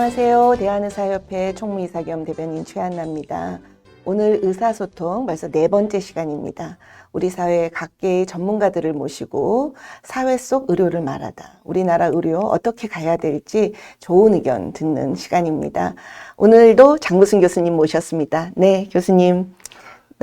안녕하세요. 대한의사협회 총무이사 겸 대변인 최한나입니다. 오늘 의사소통 벌써 4번째 시간입니다. 우리 사회 각계의 전문가들을 모시고 사회 속 의료를 말하다. 우리나라 의료 어떻게 가야 될지 좋은 의견 듣는 시간입니다. 오늘도 장무승 교수님 모셨습니다. 네, 교수님.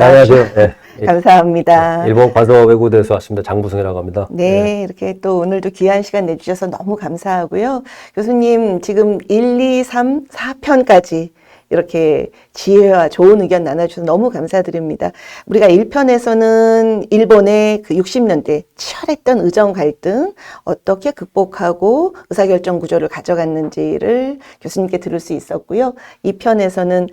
안녕하세요. 네. 감사합니다. 일본 관서외고대에서 왔습니다. 장부승이라고 합니다. 네, 이렇게 또 오늘도 귀한 시간 내주셔서 너무 감사하고요. 교수님 지금 1, 2, 3, 4편까지 이렇게 지혜와 좋은 의견 나눠주셔서 너무 감사드립니다. 우리가 1편에서는 일본의 그 60년대 치열했던 의정 갈등 어떻게 극복하고 의사결정 구조를 가져갔는지를 교수님께 들을 수 있었고요. 2편에서는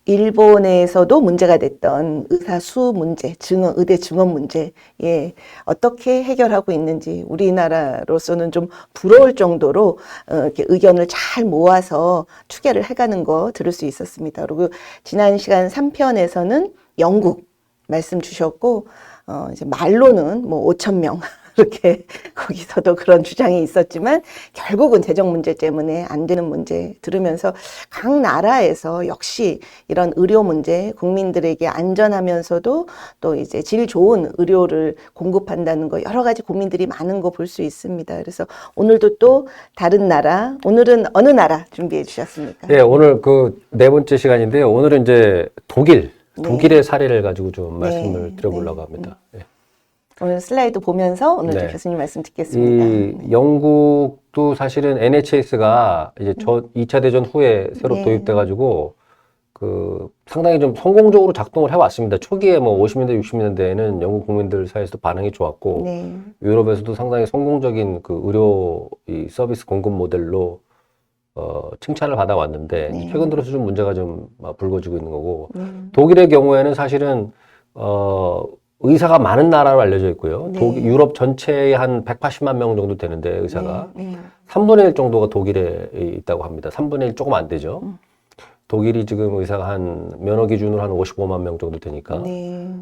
일본에서도 문제가 됐던 의사수 문제, 의대 증원 문제, 어떻게 해결하고 있는지 우리나라로서는 좀 부러울 정도로 이렇게 의견을 잘 모아서 추계를 해가는 거 들을 수 있었습니다. 그리고 지난 시간 3편에서는 영국 말씀 주셨고, 이제 말로는 뭐 5,000명. 이렇게 거기서도 그런 주장이 있었지만 결국은 재정 문제 때문에 안 되는 문제 들으면서 각 나라에서 역시 이런 의료 문제 국민들에게 안전하면서도 또 이제 질 좋은 의료를 공급한다는 거 여러 가지 고민들이 많은 거 볼 수 있습니다. 그래서 오늘도 또 다른 나라, 오늘은 어느 나라 준비해 주셨습니까? 예, 오늘 그 4번째 시간인데요. 오늘은 이제 독일의 사례를 가지고 좀 말씀을 드려보려고 합니다. 예. 오늘 슬라이드 보면서 오늘도 교수님 말씀 듣겠습니다. 이 영국도 사실은 NHS가 이제 2차 대전 후에 새로 도입돼가지고 그 상당히 좀 성공적으로 작동을 해왔습니다. 초기에 뭐 50년대, 60년대에는 영국 국민들 사이에서도 반응이 좋았고 유럽에서도 상당히 성공적인 그 의료 이 서비스 공급 모델로 칭찬을 받아왔는데 최근 들어서 좀 문제가 좀 불거지고 있는 거고 독일의 경우에는 사실은 의사가 많은 나라로 알려져 있고요. 유럽 전체에 한 180만 명 정도 되는데 의사가 3분의 1 정도가 독일에 있다고 합니다. 3분의 1 조금 안 되죠. 독일이 지금 의사가 한 면허 기준으로 한 55만 명 정도 되니까.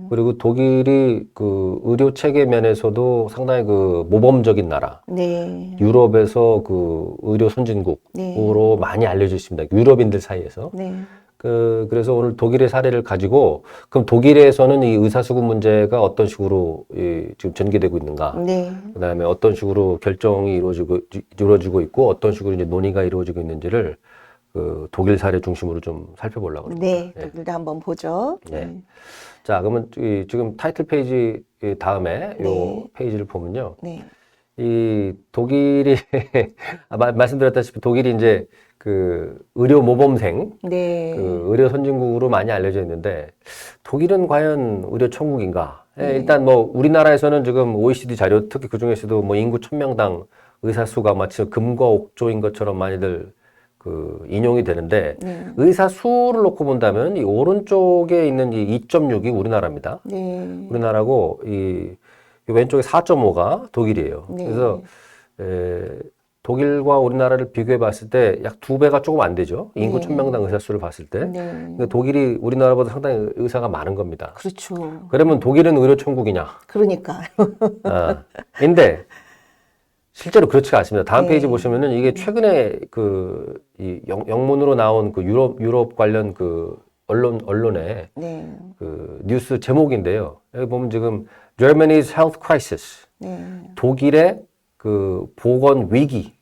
그리고 독일이 그 의료 체계 면에서도 상당히 그 모범적인 나라. 유럽에서 그 의료 선진국으로 많이 알려져 있습니다. 유럽인들 사이에서. 그래서 오늘 독일의 사례를 가지고 그럼 독일에서는 이 의사수급 문제가 어떤 식으로 지금 전개되고 있는가, 그다음에 어떤 식으로 결정이 이루어지고 있고 어떤 식으로 이제 논의가 이루어지고 있는지를 그 독일 사례 중심으로 좀 살펴보려고 합니다. 독일도 한번 보죠. 자, 그러면 지금 타이틀 페이지 다음에 요 페이지를 보면요, 이 독일이 말씀드렸다시피 독일이 이제 그 의료 모범생, 그 의료 선진국으로 많이 알려져 있는데 독일은 과연 의료 천국인가? 일단 뭐 우리나라에서는 지금 OECD 자료, 특히 그 중에서도 뭐 인구 1,000명당 의사 수가 마치 금과 옥조인 것처럼 많이들 그 인용이 되는데 의사 수를 놓고 본다면 이 오른쪽에 있는 이 2.6이 우리나라입니다. 우리나라고 이 왼쪽에 4.5가 독일이에요. 그래서 독일과 우리나라를 비교해 봤을 때 약 2배가 조금 안 되죠. 인구 1,000명당 의사 수를 봤을 때. 그러니까 독일이 우리나라보다 상당히 의사가 많은 겁니다. 그렇죠. 그러면 독일은 의료 천국이냐? 그러니까. 근데 실제로 그렇지가 않습니다. 다음 페이지 보시면은 이게 최근에 그 이 영문으로 나온 그 유럽 관련 그 언론의 그 뉴스 제목인데요. 여기 보면 지금 Germany's health crisis. 독일의 그 보건 위기.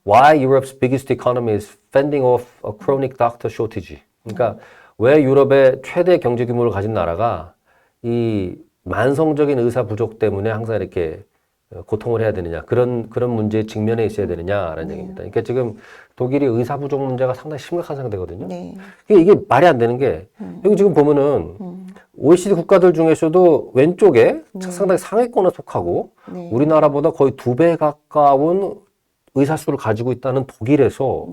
Why Europe's biggest economy is fending off a chronic doctor shortage. 그러니까 왜 유럽의 최대 경제 규모를 가진 나라가 이 만성적인 의사 부족 때문에 항상 이렇게 고통을 해야 되느냐, 그런 문제에 직면해 있어야 되느냐라는 얘기입니다. 그러니까 지금 독일이 의사 부족 문제가 상당히 심각한 상태거든요. 이게 말이 안 되는 게 여기 지금 보면은 OECD 국가들 중에서도 왼쪽에 상당히 상위권에 속하고 우리나라보다 거의 2배 가까운 의사 수를 가지고 있다는 독일에서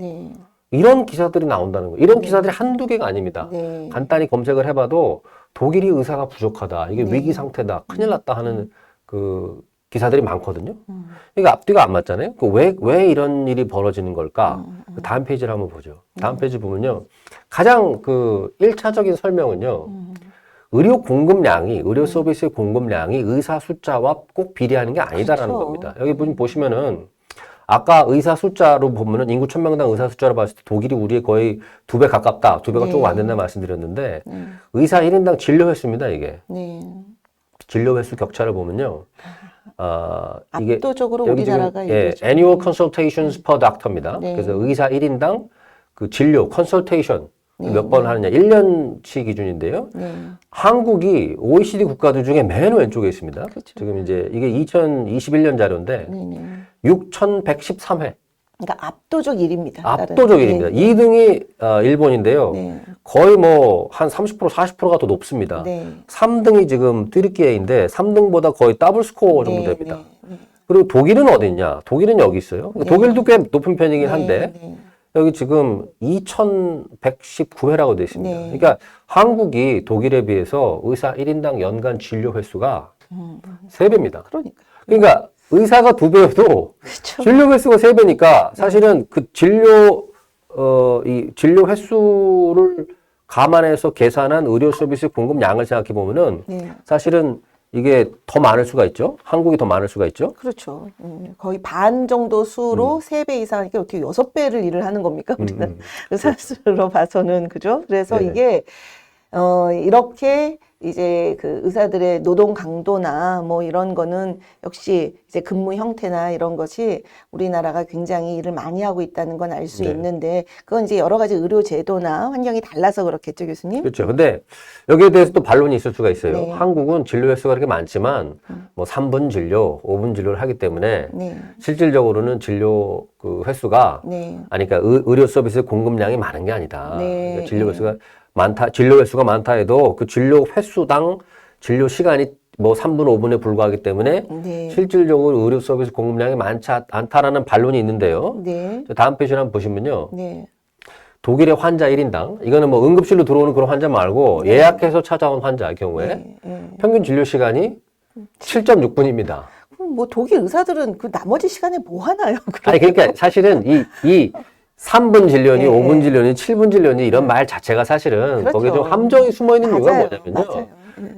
이런 기사들이 나온다는 거예요. 이런 기사들이 한두 개가 아닙니다. 간단히 검색을 해봐도 독일이 의사가 부족하다, 이게 위기 상태다, 큰일 났다 하는 그 기사들이 많거든요. 이게 앞뒤가 안 맞잖아요. 왜 이런 일이 벌어지는 걸까? 다음 페이지를 한번 보죠. 다음 페이지 보면요, 가장 그 1차적인 설명은요, 의료 공급량이, 의료 서비스의 공급량이 의사 숫자와 꼭 비례하는 게 아니다라는 겁니다. 여기 보시면은 아까 의사 숫자로 보면은 인구 1000명당 의사 숫자로 봤을 때 독일이 우리의 거의 2배 가깝다. 2배가 네. 조금 안 된다 말씀드렸는데 의사 1인당 진료 횟수입니다, 이게. 네. 진료 횟수 격차를 보면요. 이게 압도적으로 여기 우리나라가 지금 예, 이거죠. annual consultations per doctor입니다. 네. 그래서 의사 1인당 그 진료 컨설테이션 네. 몇 번 하느냐 1년치 기준인데요. 네. 한국이 OECD 국가들 중에 맨 왼쪽에 있습니다. 그렇죠. 지금 이제 이게 2021년 자료인데 네, 네. 6,113회. 그러니까 압도적 1위입니다. 압도적 1위입니다. 2등이 일본인데요. 네. 거의 뭐 한 30% 40%가 더 높습니다. 네. 3등이 지금 튀르키예인데 3등보다 거의 더블 스코어 정도 네, 됩니다. 네, 그리고 독일은 어디 있냐? 독일은 여기 있어요. 네. 독일도 꽤 높은 편이긴 한데 네. 여기 지금 2,119회라고 되어 있습니다. 네. 그러니까 한국이 독일에 비해서 의사 1인당 연간 진료 횟수가 3배입니다. 그러니까 의사가 2배여도 그렇죠. 진료 횟수가 3배니까 사실은 그 이 진료 횟수를 감안해서 계산한 의료 서비스 공급량을 생각해 보면은 네. 사실은 이게 더 많을 수가 있죠. 한국이 더 많을 수가 있죠. 그렇죠. 거의 반 정도 수로 3배 이상, 이게 어떻게 6배를 일을 하는 겁니까? 우리는 의사 수로 봐서는, 그죠? 그래서 네네. 이게, 이렇게 이제 그 의사들의 노동 강도나 뭐 이런 거는 역시 이제 근무 형태나 이런 것이 우리나라가 굉장히 일을 많이 하고 있다는 건 알 수 네. 있는데, 그건 이제 여러 가지 의료 제도나 환경이 달라서 그렇겠죠, 교수님? 그렇죠. 근데 여기에 대해서 또 반론이 있을 수가 있어요. 네. 한국은 진료 횟수가 그렇게 많지만 뭐 3분 진료, 5분 진료를 하기 때문에 네. 실질적으로는 진료 그 횟수가 네. 아니 그러니까 의료 서비스 공급량이 많은 게 아니다. 네. 그러니까 진료 횟수가 많다, 진료 횟수가 많다 해도 그 진료 횟수당 진료 시간이 뭐 3분, 5분에 불과하기 때문에 네. 실질적으로 의료 서비스 공급량이 많지 않다라는 반론이 있는데요. 네. 다음 페이지를 한번 보시면요. 네. 독일의 환자 1인당, 이거는 뭐 응급실로 들어오는 그런 환자 말고 예약해서 찾아온 환자의 경우에 네. 네. 평균 진료 시간이 7.6분입니다. 그럼 뭐 독일 의사들은 그 나머지 시간에 뭐 하나요? 아니, 그러니까 사실은 이 3분 진료니, 네. 5분 진료니, 7분 진료니 이런 말 자체가 사실은 그렇죠. 거기에 좀 함정이 숨어 있는 이유가 맞아요. 뭐냐면요. 맞아요.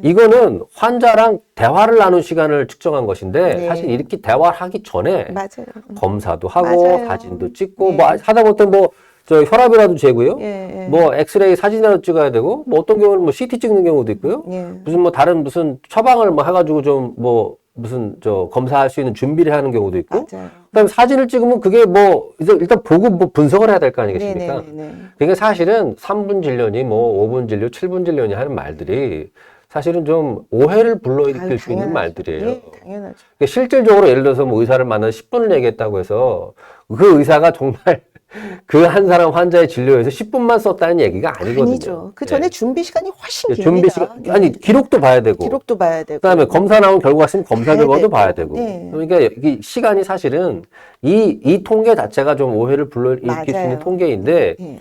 이거는 환자랑 대화를 나눈 시간을 측정한 것인데 네. 사실 이렇게 대화를 하기 전에 맞아요. 검사도 하고 맞아요. 사진도 찍고 네. 뭐 하다못해 뭐 저 혈압이라도 재고요. 예, 예. 뭐 엑스레이 사진이라도 찍어야 되고 뭐 어떤 경우는 뭐 CT 찍는 경우도 있고요. 예. 무슨 뭐 다른 무슨 처방을 뭐 해가지고 좀 뭐 무슨 저 검사할 수 있는 준비를 하는 경우도 있고. 맞아요. 그다음에 사진을 찍으면 그게 뭐 일단 보고 뭐 분석을 해야 될 거 아니겠습니까? 네네네. 그러니까 사실은 3분 진료니 뭐 5분 진료, 7분 진료니 하는 말들이 사실은 좀 오해를 불러일으킬 아유, 수 있는 당연하죠. 말들이에요. 네, 당연하죠. 그러니까 실질적으로 예를 들어서 뭐 의사를 만나서 10분을 얘기했다고 해서 그 의사가 정말 그 한 사람 환자의 진료에서 10분만 썼다는 얘기가 아니거든요. 아니죠. 그 전에 네. 준비 시간이 훨씬 깁니다. 준비 시간, 아니, 기록도 봐야 되고. 기록도 봐야 되고. 그다음에 검사 나온 결과 있으면 검사 봐야 결과도 되고. 봐야 되고. 네. 그러니까 이 시간이 사실은 이 통계 자체가 좀 오해를 불러일으킬 수 있는 맞아요. 통계인데 예.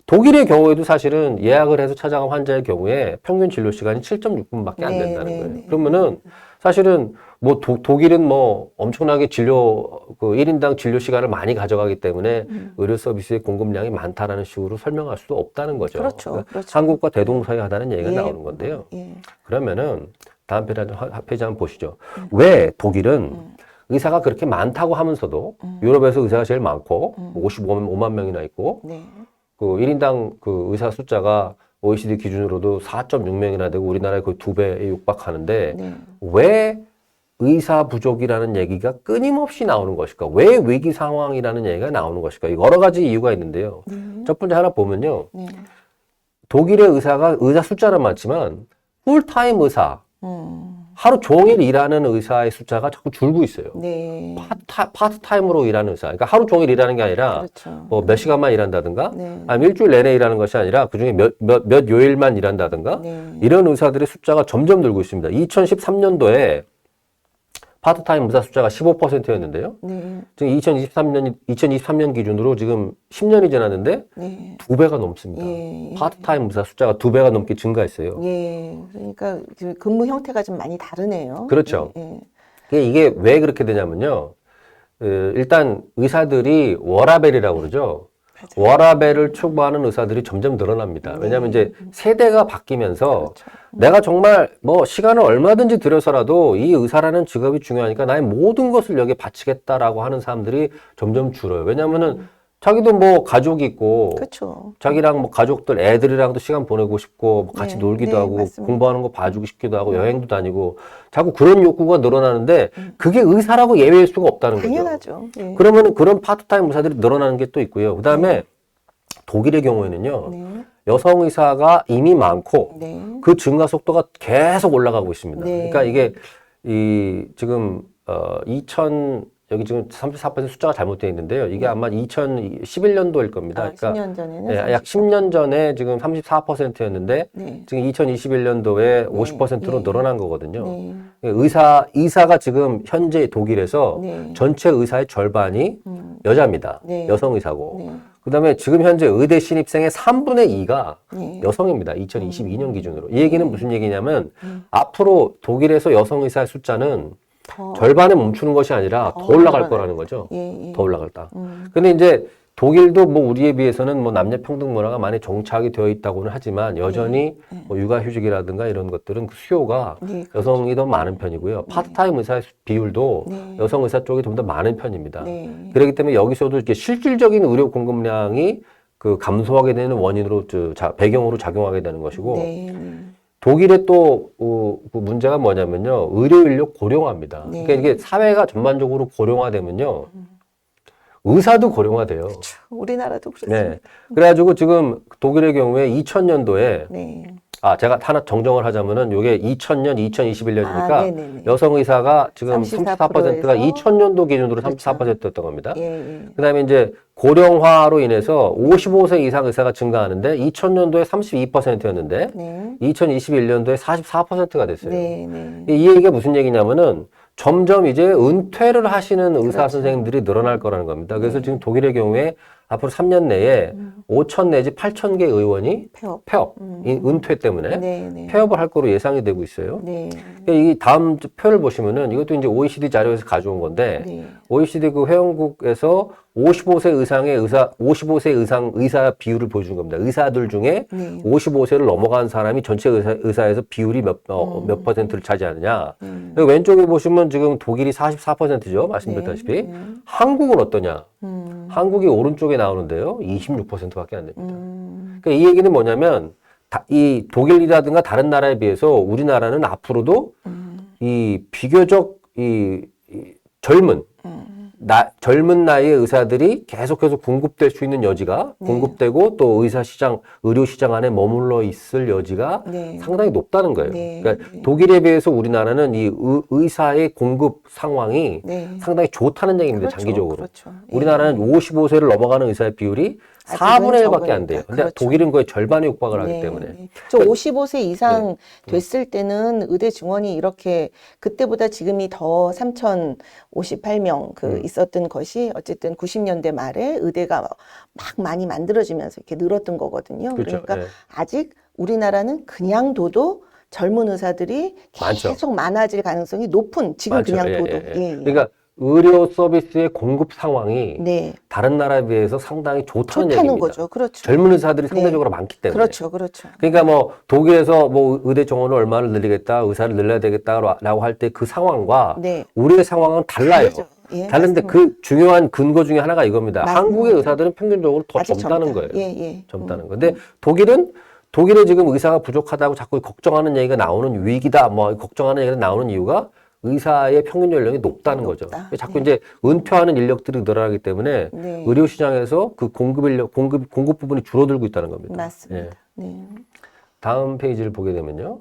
독일의 경우에도 사실은 예약을 해서 찾아간 환자의 경우에 평균 진료 시간이 7.6분밖에 안 네, 된다는 네, 거예요. 네. 그러면은 사실은 뭐 독일은 뭐 엄청나게 진료 그 1인당 진료 시간을 많이 가져가기 때문에 의료 서비스의 공급량이 많다라는 식으로 설명할 수도 없다는 거죠. 그렇죠. 그러니까 그렇죠. 한국과 대동소이하다는 얘기가 예. 나오는 건데요. 예. 그러면은 다음 페이지 한번 보시죠. 왜 독일은 의사가 그렇게 많다고 하면서도 유럽에서 의사가 제일 많고 55만 명이나 있고 네. 그 1인당 그 의사 숫자가 OECD 기준으로도 4.6명이나 되고 우리나라의 거의 2배에 육박하는데 네. 왜 의사 부족이라는 얘기가 끊임없이 나오는 것일까? 왜 위기 상황이라는 얘기가 나오는 것일까? 여러 가지 이유가 있는데요. 첫 번째 하나 보면요. 네. 독일의 의사 숫자는 많지만 풀타임 의사, 하루 종일 일하는 의사의 숫자가 자꾸 줄고 있어요. 네. 파트타임으로 일하는 의사. 그러니까 하루 종일 일하는 게 아니라 그렇죠. 뭐 몇 시간만 일한다든가 네. 아니면 일주일 내내 일하는 것이 아니라 그중에 몇 요일만 일한다든가 네. 이런 의사들의 숫자가 점점 늘고 있습니다. 2013년도에 파트타임 의사 숫자가 15%였는데요. 네. 지금 2023년 기준으로 지금 10년이 지났는데 네. 2배가 넘습니다. 예. 파트타임 의사 숫자가 2배가 넘게 증가했어요. 예. 그러니까 그 근무 형태가 좀 많이 다르네요. 그렇죠. 예. 이게 왜 그렇게 되냐면요. 일단 의사들이 워라벨이라고 그러죠. 워라밸을 추구하는 의사들이 점점 늘어납니다. 왜냐하면 이제 세대가 바뀌면서 그렇죠. 내가 정말 뭐 시간을 얼마든지 들여서라도 이 의사라는 직업이 중요하니까 나의 모든 것을 여기에 바치겠다라고 하는 사람들이 점점 줄어요. 왜냐하면은 자기도 뭐 가족이 있고 그렇죠. 자기랑 뭐 가족들 애들이랑도 시간 보내고 싶고 뭐 같이 네, 놀기도 네, 하고 맞습니다. 공부하는 거 봐주고 싶기도 하고 여행도 다니고 자꾸 그런 욕구가 늘어나는데 그게 의사라고 예외일 수가 없다는 거죠. 당연하죠. 예. 그러면 그런 파트타임 의사들이 늘어나는 게 또 있고요. 그다음에 독일의 경우에는요. 네. 여성 의사가 이미 많고 네. 그 증가 속도가 계속 올라가고 있습니다. 네. 그러니까 이게 이 지금 2000 여기 지금 34% 숫자가 잘못되어 있는데요. 이게 아마 2011년도일 겁니다. 그러니까 10년 전에는 예, 약 10년 전에 지금 34%였는데 네. 지금 2021년도에 50%로 네. 늘어난 거거든요. 네. 의사가 지금 현재 독일에서 네. 전체 의사의 절반이 여자입니다. 네. 여성 의사고. 네. 그다음에 지금 현재 의대 신입생의 3분의 2가 네. 여성입니다. 2022년 기준으로. 이 얘기는 무슨 얘기냐면 앞으로 독일에서 여성 의사의 숫자는 더 절반에 멈추는 것이 아니라 더 올라갈 거라는 거죠. 예, 예. 더 올라갈다. 근데 이제 독일도 뭐 우리에 비해서는 뭐 남녀 평등 문화가 많이 정착이 되어 있다고는 하지만 여전히 뭐 육아휴직이라든가 이런 것들은 그 수요가 네, 여성이 더 많은 편이고요. 파트타임 의사의 비율도 네. 여성 의사 쪽이 좀 더 많은 편입니다. 네. 그렇기 때문에 여기서도 이렇게 실질적인 의료 공급량이 그 감소하게 되는 원인으로 배경으로 작용하게 되는 것이고 네. 네. 독일의 또 그 문제가 뭐냐면요. 의료 인력 고령화입니다. 네. 그러니까 이게 사회가 전반적으로 고령화되면요. 의사도 고령화돼요. 우리나라도 그렇습니다. 네. 그래가지고 지금 독일의 경우에 2000년도에 네. 제가 하나 정정을 하자면은 요게 2000년, 2021년이니까 아, 네네네. 여성 의사가 지금 34% 34%가 에서 2000년도 기준으로 그렇죠. 34%였던 겁니다. 예, 예. 그다음에 이제 고령화로 인해서 55세 이상 의사가 증가하는데 2000년도에 32%였는데 네. 2021년도에 44%가 됐어요. 네, 네. 이 얘기가 무슨 얘기냐면은 점점 이제 은퇴를 하시는 의사 그렇죠. 선생님들이 늘어날 거라는 겁니다. 그래서 지금 독일의 경우에 앞으로 3년 내에 5천 내지 8천 개 의원이 폐업. 이 은퇴 때문에 네, 네. 폐업을 할 거로 예상이 되고 있어요. 네. 그러니까 이 다음 표를 보시면은 이것도 이제 OECD 자료에서 가져온 건데 네. OECD 그 회원국에서 55세 이상의 의사 의사 비율을 보여준 겁니다. 의사들 중에 네. 55세를 넘어간 사람이 전체 의사에서 비율이 몇 퍼센트를 차지하느냐. 음. 그리고 왼쪽에 보시면 지금 독일이 44%죠. 말씀드렸다시피. 네. 한국은 어떠냐? 음. 한국이 오른쪽에 나오는데요. 26%밖에 안 됩니다. 음. 그러니까 이 얘기는 뭐냐면 이 독일이라든가 다른 나라에 비해서 우리나라는 앞으로도 이 비교적 이 젊은 젊은 나이의 의사들이 계속해서 공급될 수 있는 여지가 네. 공급되고 또 의료 시장 안에 머물러 있을 여지가 네. 상당히 높다는 거예요. 네. 그러니까 네. 독일에 비해서 우리나라는 이 의사의 공급 상황이 네. 상당히 좋다는 얘기입니다. 그렇죠. 장기적으로. 그렇죠. 예. 우리나라는 55세를 넘어가는 의사의 비율이 아직은 4분의 1밖에 안 돼요. 적으니까. 근데 그렇죠. 독일은 거의 절반에 육박을 하기 네, 때문에. 네. 저 55세 이상 됐을 때는 의대 증원이 이렇게 그때보다 지금이 더 3,058명 있었던 것이 어쨌든 90년대 말에 의대가 막 많이 만들어지면서 이렇게 늘었던 거거든요. 그렇죠. 그러니까 네. 아직 우리나라는 그냥 둬도 젊은 의사들이 많죠. 계속 많아질 가능성이 높은 지금 맞죠. 그냥 예, 둬도. 예, 예. 예, 예. 그러니까 의료 서비스의 공급 상황이 네. 다른 나라에 비해서 상당히 좋다는 좋다는 얘기입니다. 거죠. 그렇죠. 젊은 의사들이 네. 상대적으로 많기 때문에. 그렇죠. 그렇죠. 그러니까 뭐 독일에서 뭐 의대 정원을 얼마를 늘리겠다, 의사를 늘려야 되겠다라고 할 때 그 상황과 네. 우리의 상황은 달라요. 다르죠. 예, 다른데 맞습니다. 그 중요한 근거 중에 하나가 이겁니다. 맞습니다. 한국의 의사들은 평균적으로 더 아직 젊다는 젊다. 거예요. 예, 예. 젊다는 거. 근데 독일에 지금 의사가 부족하다고 자꾸 걱정하는 얘기가 나오는 위기다, 뭐 걱정하는 얘기가 나오는 이유가 의사의 평균 연령이 높다는 거죠. 높다. 자꾸 이제 은퇴하는 인력들이 늘어나기 때문에 네. 의료 시장에서 그 공급 부분이 줄어들고 있다는 겁니다. 맞습니다. 예. 네. 다음 페이지를 보게 되면요.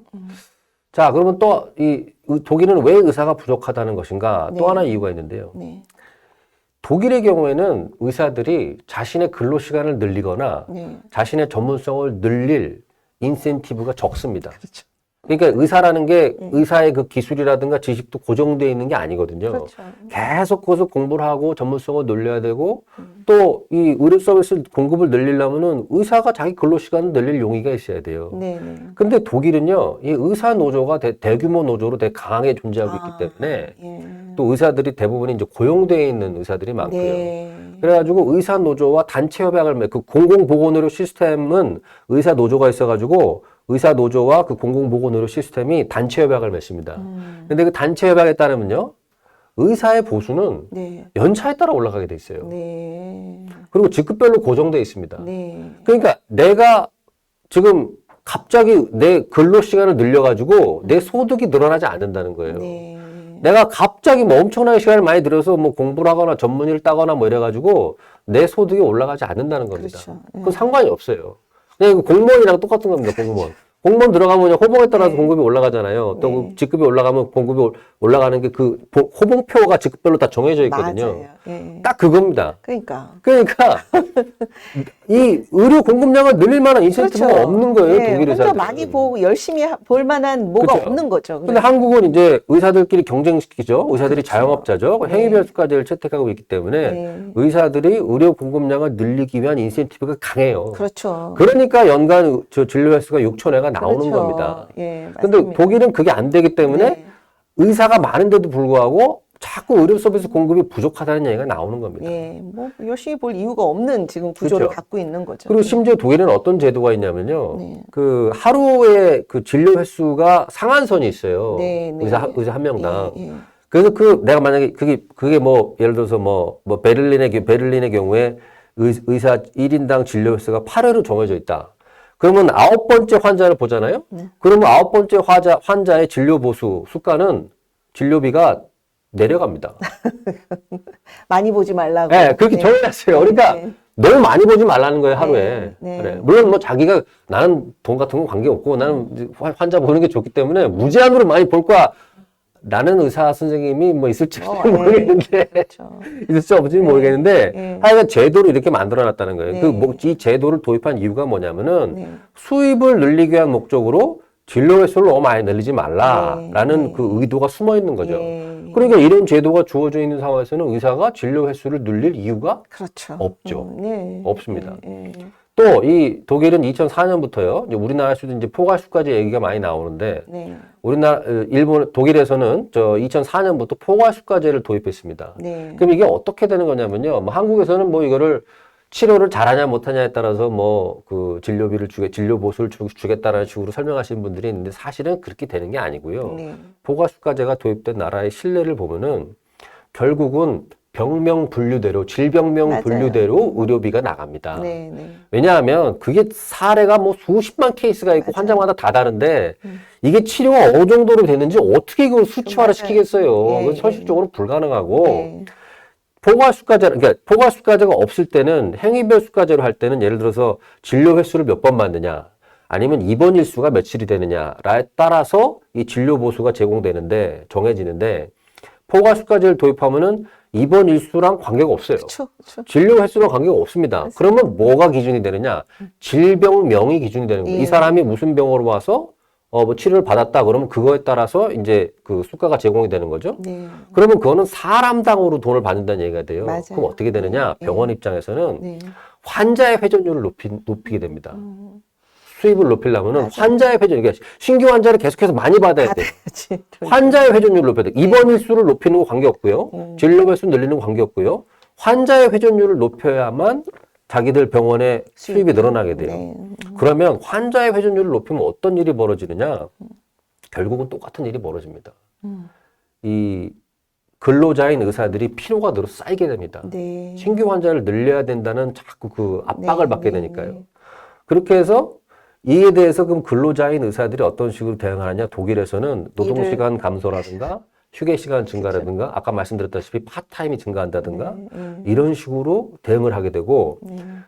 자, 그러면 또 이 독일은 왜 의사가 부족하다는 것인가? 네. 또 하나 이유가 있는데요. 네. 독일의 경우에는 의사들이 자신의 근로 시간을 늘리거나 네. 자신의 전문성을 늘릴 인센티브가 적습니다. 그렇죠. 그러니까 의사라는 게 의사의 그 기술이라든가 지식도 고정되어 있는 게 아니거든요. 그렇죠. 계속 거기서 공부를 하고 전문성을 늘려야 되고 또 이 의료 서비스 공급을 늘리려면은 의사가 자기 근로 시간을 늘릴 용의가 있어야 돼요. 네, 네. 근데 독일은요, 이 의사 노조가 대규모 노조로 되게 강하게 존재하고 있기 때문에 예. 또 의사들이 대부분 이제 고용되어 있는 의사들이 많고요. 네. 그래가지고 의사 노조와 단체 협약을 그 공공보건의료 시스템은 의사 노조가 있어가지고 의사 노조와 그 공공보건의료 시스템이 단체 협약을 맺습니다. 근데 그 단체 협약에 따르면요, 의사의 보수는 네. 연차에 따라 올라가게 돼 있어요. 네. 그리고 직급별로 고정돼 있습니다. 네. 그러니까 내가 지금 갑자기 내 근로 시간을 늘려가지고 내 소득이 늘어나지 않는다는 거예요. 네. 내가 갑자기 뭐 엄청나게 시간을 많이 들여서 뭐 공부를 하거나 전문의를 따거나 뭐 이래가지고 내 소득이 올라가지 않는다는 겁니다. 그렇죠. 그건 상관이 없어요. 그냥 이거 공무원이랑 똑같은 겁니다. 공무원. 공무원 들어가면 그냥 호봉에 따라서 네. 공급이 올라가잖아요. 또 네. 그 직급이 올라가면 공급이 올라가는 게 그 호봉표가 직급별로 다 정해져 있거든요. 맞아요. 예. 딱 그겁니다. 그러니까. 그러니까 이 의료 공급량을 늘릴 만한 인센티브가 없는 거예요. 예, 독일 혼자 의사들. 많이 보고 열심히 볼 만한 뭐가 그렇죠. 없는 거죠. 근데 한국은 이제 의사들끼리 경쟁시키죠. 의사들이 그렇죠. 자영업자죠. 네. 행위별수까지를 채택하고 있기 때문에 네. 의사들이 의료 공급량을 늘리기 위한 인센티브가 강해요. 그렇죠. 그러니까 연간 저 진료 횟수가 6천 회가 나오는 그렇죠. 겁니다. 예, 근데 맞습니다. 독일은 그게 안 되기 때문에 네. 의사가 많은데도 불구하고 자꾸 의료 서비스 공급이 부족하다는 얘기가 나오는 겁니다. 예, 뭐 열심히 볼 이유가 없는 지금 구조를 그렇죠. 갖고 있는 거죠. 그리고 심지어 독일은 어떤 제도가 있냐면요. 네. 그 하루에 그 진료 횟수가 상한선이 있어요. 네, 네. 의사 한 명당. 예, 예. 그래서 내가 만약에 그게 뭐 예를 들어서 뭐 베를린의 경우에 의사 1인당 진료 횟수가 8회로 정해져 있다. 그러면 9번째 환자를 보잖아요. 네. 그러면 9번째 환자의 진료 보수 수가는 진료비가 내려갑니다. 많이 보지 말라고. 네, 그렇게 네. 정해놨어요. 그러니까 네. 너무 많이 보지 말라는 거예요, 하루에. 네, 네. 그래. 물론 뭐 자기가 나는 돈 같은 건 관계없고 나는 이제 환자 보는 게 좋기 때문에 무제한으로 많이 볼 거야. 나는 의사 선생님이 뭐 있을지 네. 모르겠는데, 그렇죠. 있을지 없을지 모르겠는데, 네. 하여간 제도를 이렇게 만들어 놨다는 거예요. 네. 이 제도를 도입한 이유가 뭐냐면은 네. 수입을 늘리기 위한 목적으로 진료 횟수를 너무 많이 늘리지 말라라는 네. 그 의도가 숨어 있는 거죠. 예. 그러니까 이런 제도가 주어져 있는 상황에서는 의사가 진료 횟수를 늘릴 이유가 그렇죠. 없죠. 네. 없습니다. 예, 예. 또 이 독일은 2004년부터요. 이제 우리나라에서도 이제 포괄수까지 얘기가 많이 나오는데 네. 독일에서는 저 2004년부터 포괄수가제를 도입했습니다. 네. 그럼 이게 어떻게 되는 거냐면요. 뭐 한국에서는 뭐 이거를 치료를 잘하냐 못하냐에 따라서 뭐 그 진료 보수를 주겠다라는 식으로 설명하시는 분들이 있는데 사실은 그렇게 되는 게 아니고요. 네. 포괄수가제가 도입된 나라의 신뢰를 보면은 결국은 병명 분류대로 질병명 맞아요. 분류대로 의료비가 나갑니다. 네. 네. 왜냐하면 그게 사례가 뭐 수십만 케이스가 있고 맞아요. 환자마다 다 다른데 이게 치료가 어느 정도로 됐는지 어떻게 이걸 수치화를 맞아요. 시키겠어요. 예, 그건 현실적으로 불가능하고 네. 그러니까 포괄수가제가 없을 때는 행위별 수가제로 할 때는 예를 들어서 진료 횟수를 몇 번 받느냐 아니면 입원 일수가 며칠이 되느냐에 따라서 이 진료 보수가 정해지는데 포괄수가제를 도입하면은 입원 일수랑 관계가 없어요. 그렇죠. 그렇죠. 진료 횟수랑 관계가 없습니다. 그러면 뭐가 기준이 되느냐? 질병명이 기준이 되는 거예요. 예. 이 사람이 무슨 병으로 와서 뭐 치료를 받았다. 그러면 그거에 따라서 이제 그 수가가 제공이 되는 거죠. 네. 그러면 그거는 사람당으로 돈을 받는다는 얘기가 돼요. 맞아요. 그럼 어떻게 되느냐? 예. 병원 입장에서는 네. 환자의 회전율을 높이게 됩니다. 수입을 높이려면은 맞아요. 환자의 회전, 그러니까 신규 환자를 계속해서 많이 받아야 돼. 받아야지. 환자의 회전율을 높여야 돼. 입원 일수를 높이는 거 관계없고요. 진료 횟수 늘리는 거 관계없고요. 환자의 회전율을 높여야만 자기들 병원의 수입이 늘어나게 돼요. 네. 그러면 환자의 회전율을 높이면 어떤 일이 벌어지느냐? 결국은 똑같은 일이 벌어집니다. 이 근로자인 의사들이 피로가 늘어 쌓이게 됩니다. 네. 신규 환자를 늘려야 된다는 자꾸 그 압박을 네, 받게 네, 되니까요. 네. 그렇게 해서 이에 대해서 그럼 근로자인 의사들이 어떤 식으로 대응하느냐? 독일에서는 노동시간 감소라든가 휴게 시간 증가라든가 아까 말씀드렸다시피 파타임이 증가한다든가 이런 식으로 대응을 하게 되고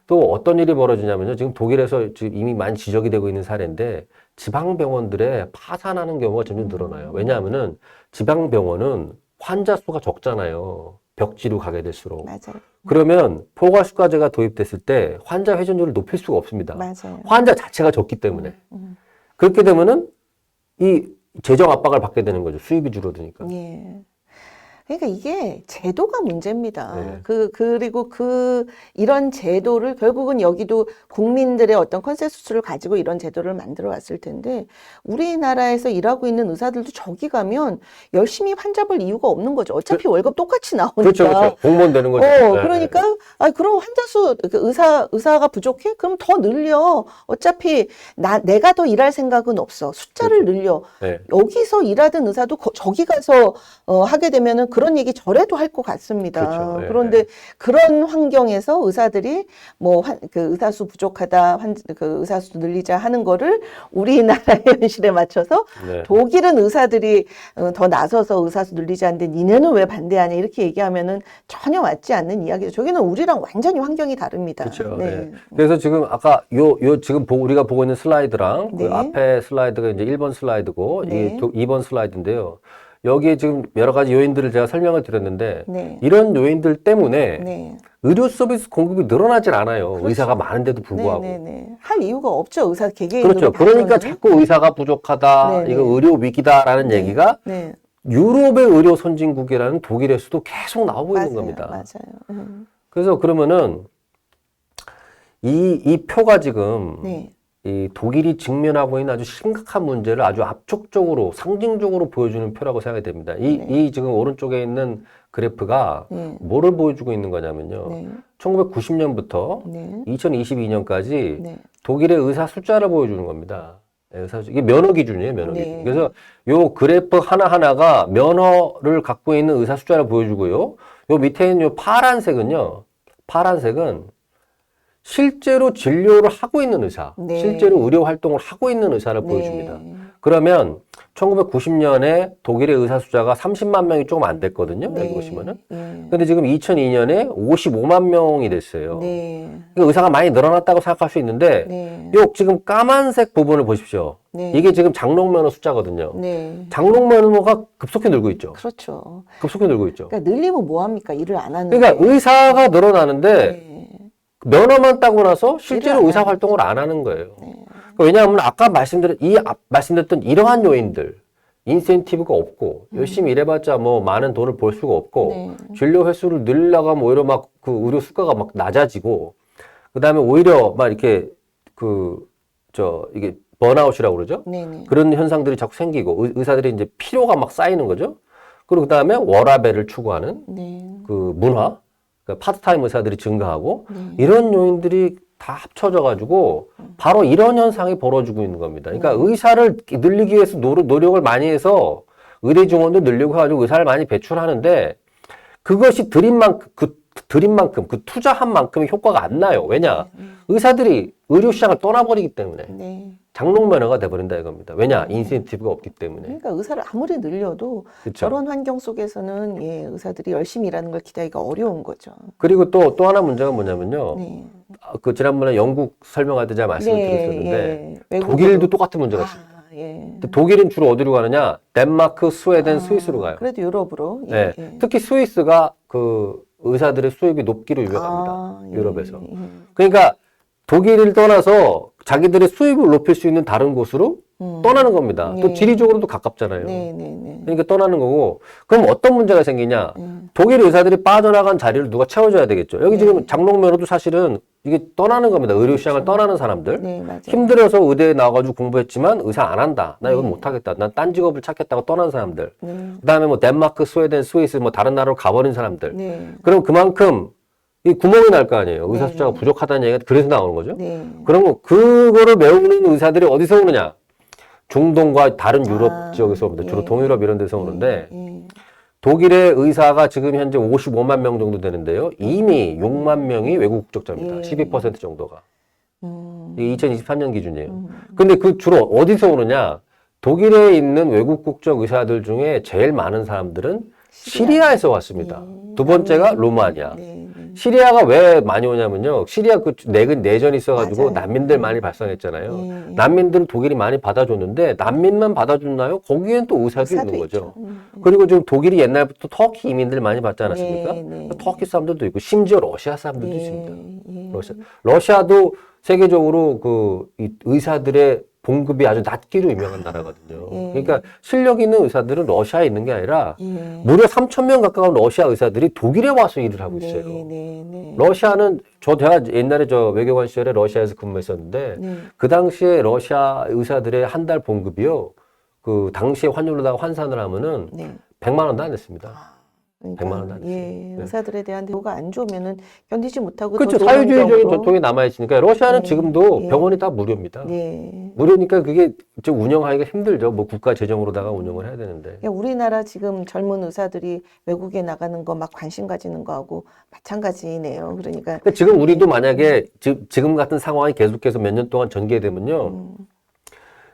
또 어떤 일이 벌어지냐면요. 지금 독일에서 지금 이미 많이 지적이 되고 있는 사례인데 지방병원들의 파산하는 경우가 점점 늘어나요. 왜냐하면은 지방병원은 환자 수가 적잖아요. 벽지로 가게 될수록. 맞아요. 그러면 포괄수가제가 도입됐을 때 환자 회전율을 높일 수가 없습니다. 맞아요. 환자 자체가 적기 때문에. 그렇게 되면은 이 재정 압박을 받게 되는 거죠. 수입이 줄어드니까. 예. 그러니까 이게 제도가 문제입니다. 네. 그리고 이런 제도를 결국은 여기도 국민들의 어떤 컨센서스를 가지고 이런 제도를 만들어 왔을 텐데, 우리나라에서 일하고 있는 의사들도 저기 가면 열심히 환자 볼 이유가 없는 거죠. 어차피 월급 똑같이 나오니까. 그렇죠, 그렇죠. 공무원 되는 거죠. 네, 그러니까, 그럼 환자 수, 의사가 부족해? 그럼 더 늘려. 어차피 내가 더 일할 생각은 없어. 숫자를 늘려. 네. 여기서 일하던 의사도 저기 가서 하게 되면은 그런 얘기 저래도 할 것 같습니다. 그렇죠. 예, 그런데 그런 환경에서 의사들이 그 의사수 부족하다, 그 의사수 늘리자 하는 거를 우리나라의 현실에 맞춰서 네. 독일은 의사들이 더 나서서 의사수 늘리자 하는데 니네는 왜 반대하냐 이렇게 얘기하면은 전혀 맞지 않는 이야기죠. 저기는 우리랑 완전히 환경이 다릅니다. 그렇죠. 네. 예. 그래서 지금 아까 지금 우리가 보고 있는 슬라이드랑 네. 그 앞에 슬라이드가 이제 1번 슬라이드고 네. 2번 슬라이드인데요. 여기에 지금 여러 가지 요인들을 제가 설명을 드렸는데 네. 이런 요인들 때문에 네. 의료 서비스 공급이 늘어나질 않아요. 의사가 많은데도 불구하고. 네네네. 할 이유가 없죠. 의사 개개인으로. 그렇죠. 그러니까 봐서는. 자꾸 의사가 부족하다, 네네. 이거 의료 위기다라는 네. 얘기가 네. 유럽의 의료 선진국이라는 독일에서도 계속 나오고 있는 맞아요. 겁니다. 맞아요. 그래서 그러면은 이 표가 지금 네. 이 독일이 직면하고 있는 아주 심각한 문제를 아주 압축적으로 상징적으로 보여주는 표라고 생각이 됩니다. 이 지금 오른쪽에 있는 그래프가 네. 뭐를 보여주고 있는 거냐면요. 네. 1990년부터 네. 2022년까지 네. 독일의 의사 숫자를 보여주는 겁니다. 이게 면허 기준이에요, 면허 네. 기준. 그래서 요 그래프 하나하나가 면허를 갖고 있는 의사 숫자를 보여주고요. 요 밑에 있는 요 파란색은 실제로 진료를 하고 있는 의사, 네. 실제로 의료 활동을 하고 있는 의사를 네. 보여줍니다. 그러면 1990년에 독일의 의사 숫자가 30만 명이 조금 안 됐거든요. 네. 여기 보시면은. 네. 근데 지금 2002년에 55만 명이 됐어요. 네. 그러니까 의사가 많이 늘어났다고 생각할 수 있는데 네. 요 지금 까만색 부분을 보십시오. 네. 이게 지금 장롱면허 숫자거든요. 네. 장롱면허가 급속히 늘고 있죠. 그렇죠. 급속히 늘고 있죠. 그러니까 늘리면 뭐 합니까? 일을 안 하는데. 그러니까 의사가 늘어나는데 네. 면허만 따고 나서 실제로 일을 의사 안 활동을 안 하는 거예요. 네. 그러니까 왜냐하면 아까 말씀드렸던 이러한 요인들, 인센티브가 없고 열심히 일해봤자 뭐 많은 돈을 벌 수가 없고 네. 진료 횟수를 늘려고 하면 오히려 막 그 의료 수가가 막 낮아지고 그 다음에 오히려 막 이렇게 이게 번아웃이라고 그러죠. 네네. 그런 현상들이 자꾸 생기고 의사들이 이제 피로가 막 쌓이는 거죠. 그리고 그 다음에 워라밸을 추구하는 네. 그 문화, 그러니까 파트타임 의사들이 증가하고 네. 이런 요인들이 다 합쳐져 가지고 바로 이런 현상이 벌어지고 있는 겁니다. 그러니까 의사를 늘리기 위해서 노력을 많이 해서 의대 증원도 늘리고 해가지고 의사를 많이 배출하는데 그것이 들인 만큼 그 투자한 만큼의 효과가 안 나요. 왜냐? 의사들이 의료 시장을 떠나버리기 때문에 네. 장롱면허가 돼버린다 이겁니다. 왜냐? 인센티브가 없기 때문에. 그러니까 의사를 아무리 늘려도 그렇죠. 저런 환경 속에서는 의사들이 열심히 일하는 걸 기대하기가 어려운 거죠. 그리고 또 하나 문제가 뭐냐면요. 네. 그 지난번에 영국 설명할 때 제가 말씀을 네, 드렸었는데 외국으로. 독일도 똑같은 문제가 있습니다. 예. 근데 독일은 주로 어디로 가느냐? 덴마크, 스웨덴, 스위스로 가요. 그래도 유럽으로. 네. 특히 스위스가 그 의사들의 수입이 높기로 유명합니다. 예. 유럽에서. 그러니까 독일을 떠나서 자기들의 수입을 높일 수 있는 다른 곳으로 떠나는 겁니다. 또 네. 지리적으로도 가깝잖아요. 네네네. 그러니까 떠나는 거고 그럼 어떤 문제가 생기냐? 독일 의사들이 빠져나간 자리를 누가 채워줘야 되겠죠. 여기 지금 장롱면허도 사실은 이게 떠나는 겁니다. 의료 시장을 떠나는 사람들. 네, 맞아요. 힘들어서 의대에 나와가지고 공부했지만 의사 안 한다. 나 이건 못하겠다. 난 딴 직업을 찾겠다고 떠난 사람들. 그다음에 뭐 덴마크, 스웨덴, 스위스 뭐 다른 나라로 가버린 사람들. 네. 그럼 그만큼 이 구멍이 날 거 아니에요. 의사 숫자가 부족하다는 얘기가 그래서 나오는 거죠. 네. 그거를 메우는 의사들이 어디서 오느냐? 중동과 다른 유럽 지역에서 옵니다. 주로 동유럽 이런 데서 오는데 독일의 의사가 지금 현재 55만 명 정도 되는데요. 이미 6만 명이 외국 국적자입니다. 12% 정도가. 이게 2023년 기준이에요. 근데 그 주로 어디서 오느냐? 독일에 있는 외국 국적 의사들 중에 제일 많은 사람들은 시리아에서 왔습니다. 두 번째가 루마니아. 시리아가 왜 많이 오냐면요. 시리아 그 내전이 있어가지고 맞아요. 난민들 많이 발생했잖아요. 난민들을 독일이 많이 받아줬는데 난민만 받아줬나요? 거기엔 또 의사도 있는 거죠. 그리고 지금 독일이 옛날부터 터키 이민들 많이 받지 않았습니까? 터키 사람들도 있고 심지어 러시아 사람들도 있습니다. 러시아도 세계적으로 이 의사들의 봉급이 아주 낮기로 유명한 나라거든요. 예. 그러니까 실력 있는 의사들은 러시아에 있는 게 아니라 예. 무려 3,000명 가까운 러시아 의사들이 독일에 와서 일을 하고 있어요. 네. 러시아는 제가 옛날에 외교관 시절에 러시아에서 근무했었는데 네. 그 당시에 러시아 의사들의 한 달 봉급이요. 그 당시에 환율로다가 환산을 하면은 네. 100만 원도 안 했습니다. 그러니까 100만 원도 안 했어요. 예, 의사들에 대한 대우가 안 좋으면은 견디지 못하고 그렇죠. 더 좋은 사회주의적인 환경으로. 전통이 남아있으니까 러시아는 네. 지금도 예. 병원이 다 무료입니다. 예. 무료니까 그게 좀 운영하기가 힘들죠. 뭐 국가 재정으로다가 운영을 해야 되는데. 야, 우리나라 지금 젊은 의사들이 외국에 나가는 거 막 관심 가지는 거하고 마찬가지네요. 그러니까 근데 지금 우리도 만약에 지금 같은 상황이 계속해서 몇 년 동안 전개되면요.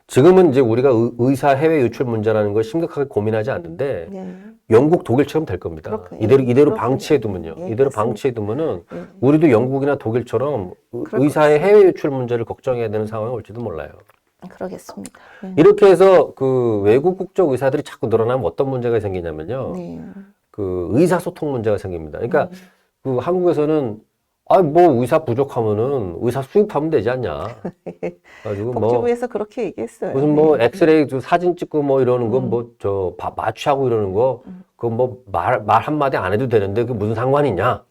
지금은 이제 우리가 의사 해외 유출 문제라는 걸 심각하게 고민하지 않는데 네. 영국, 독일처럼 될 겁니다. 그렇군요. 이대로 그렇군요. 방치해두면요. 예, 이대로 맞습니다. 방치해두면은 예. 우리도 영국이나 독일처럼 그럴 의사의 해외 유출 문제를 걱정해야 되는 상황이 올지도 몰라요. 그러겠습니다. 이렇게 해서 그 외국 국적 의사들이 자꾸 늘어나면 어떤 문제가 생기냐면요. 네. 그 의사소통 문제가 생깁니다. 그러니까 그 한국에서는 뭐 의사 부족하면은 의사 수입하면 되지 않냐. 가지고 뭐 복지부에서 그렇게 얘기했어요. 무슨 뭐 엑스레이 사진 찍고 뭐 이러는 거 뭐 마취하고 이러는 거 그거 뭐 말 한마디 안 해도 되는데 그게 무슨 상관이냐.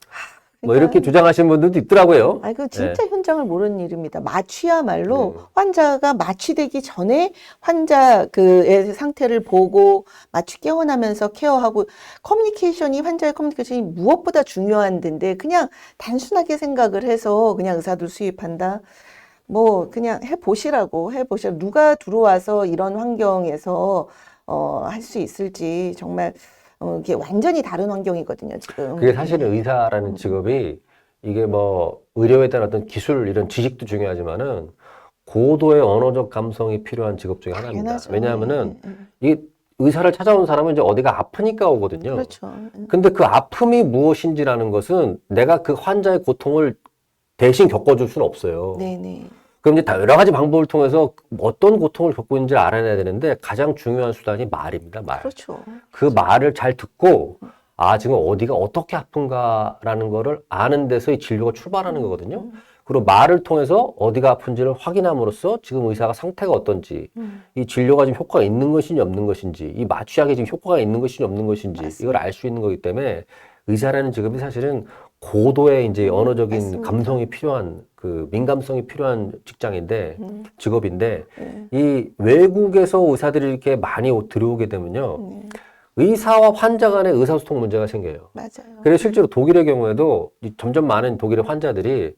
뭐 그러니까 이렇게 주장하시는 분들도 있더라고요. 그 진짜 현장을 모르는 일입니다. 마취야말로 환자가 마취되기 전에 환자 그의 상태를 보고 마취 깨어나면서 케어하고 환자의 커뮤니케이션이 무엇보다 중요한 데인데 그냥 단순하게 생각을 해서 그냥 의사들 수입한다. 뭐 그냥 해보시라고 누가 들어와서 이런 환경에서 할 수 있을지 정말 이게 완전히 다른 환경이거든요, 지금. 그게 사실은 의사라는 직업이 이게 뭐 의료에 대한 어떤 기술 이런 지식도 중요하지만은 고도의 언어적 감성이 필요한 직업 중에 하나입니다. 당연하죠. 왜냐하면은 이 의사를 찾아온 사람은 이제 어디가 아프니까 오거든요. 그렇죠. 근데 그 아픔이 무엇인지라는 것은 내가 그 환자의 고통을 대신 겪어줄 수는 없어요. 네네. 그럼 이제 여러 가지 방법을 통해서 어떤 고통을 겪고 있는지를 알아내야 되는데 가장 중요한 수단이 말입니다. 말. 그렇죠. 그 말을 잘 듣고 지금 어디가 어떻게 아픈가라는 거를 아는 데서 이 진료가 출발하는 거거든요. 그리고 말을 통해서 어디가 아픈지를 확인함으로써 지금 의사가 상태가 어떤지, 이 진료가 지금 효과가 있는 것인지 없는 것인지, 이 마취약이 지금 효과가 있는 것인지 없는 것인지 맞습니다. 이걸 알 수 있는 거기 때문에 의사라는 직업이 사실은 고도의 이제 언어적인 맞습니다. 감성이 필요한 그 민감성이 필요한 직업인데 이 외국에서 의사들이 이렇게 많이 들어오게 되면요. 의사와 환자 간의 의사소통 문제가 생겨요. 맞아요. 그래서 실제로 독일의 경우에도 점점 많은 독일의 환자들이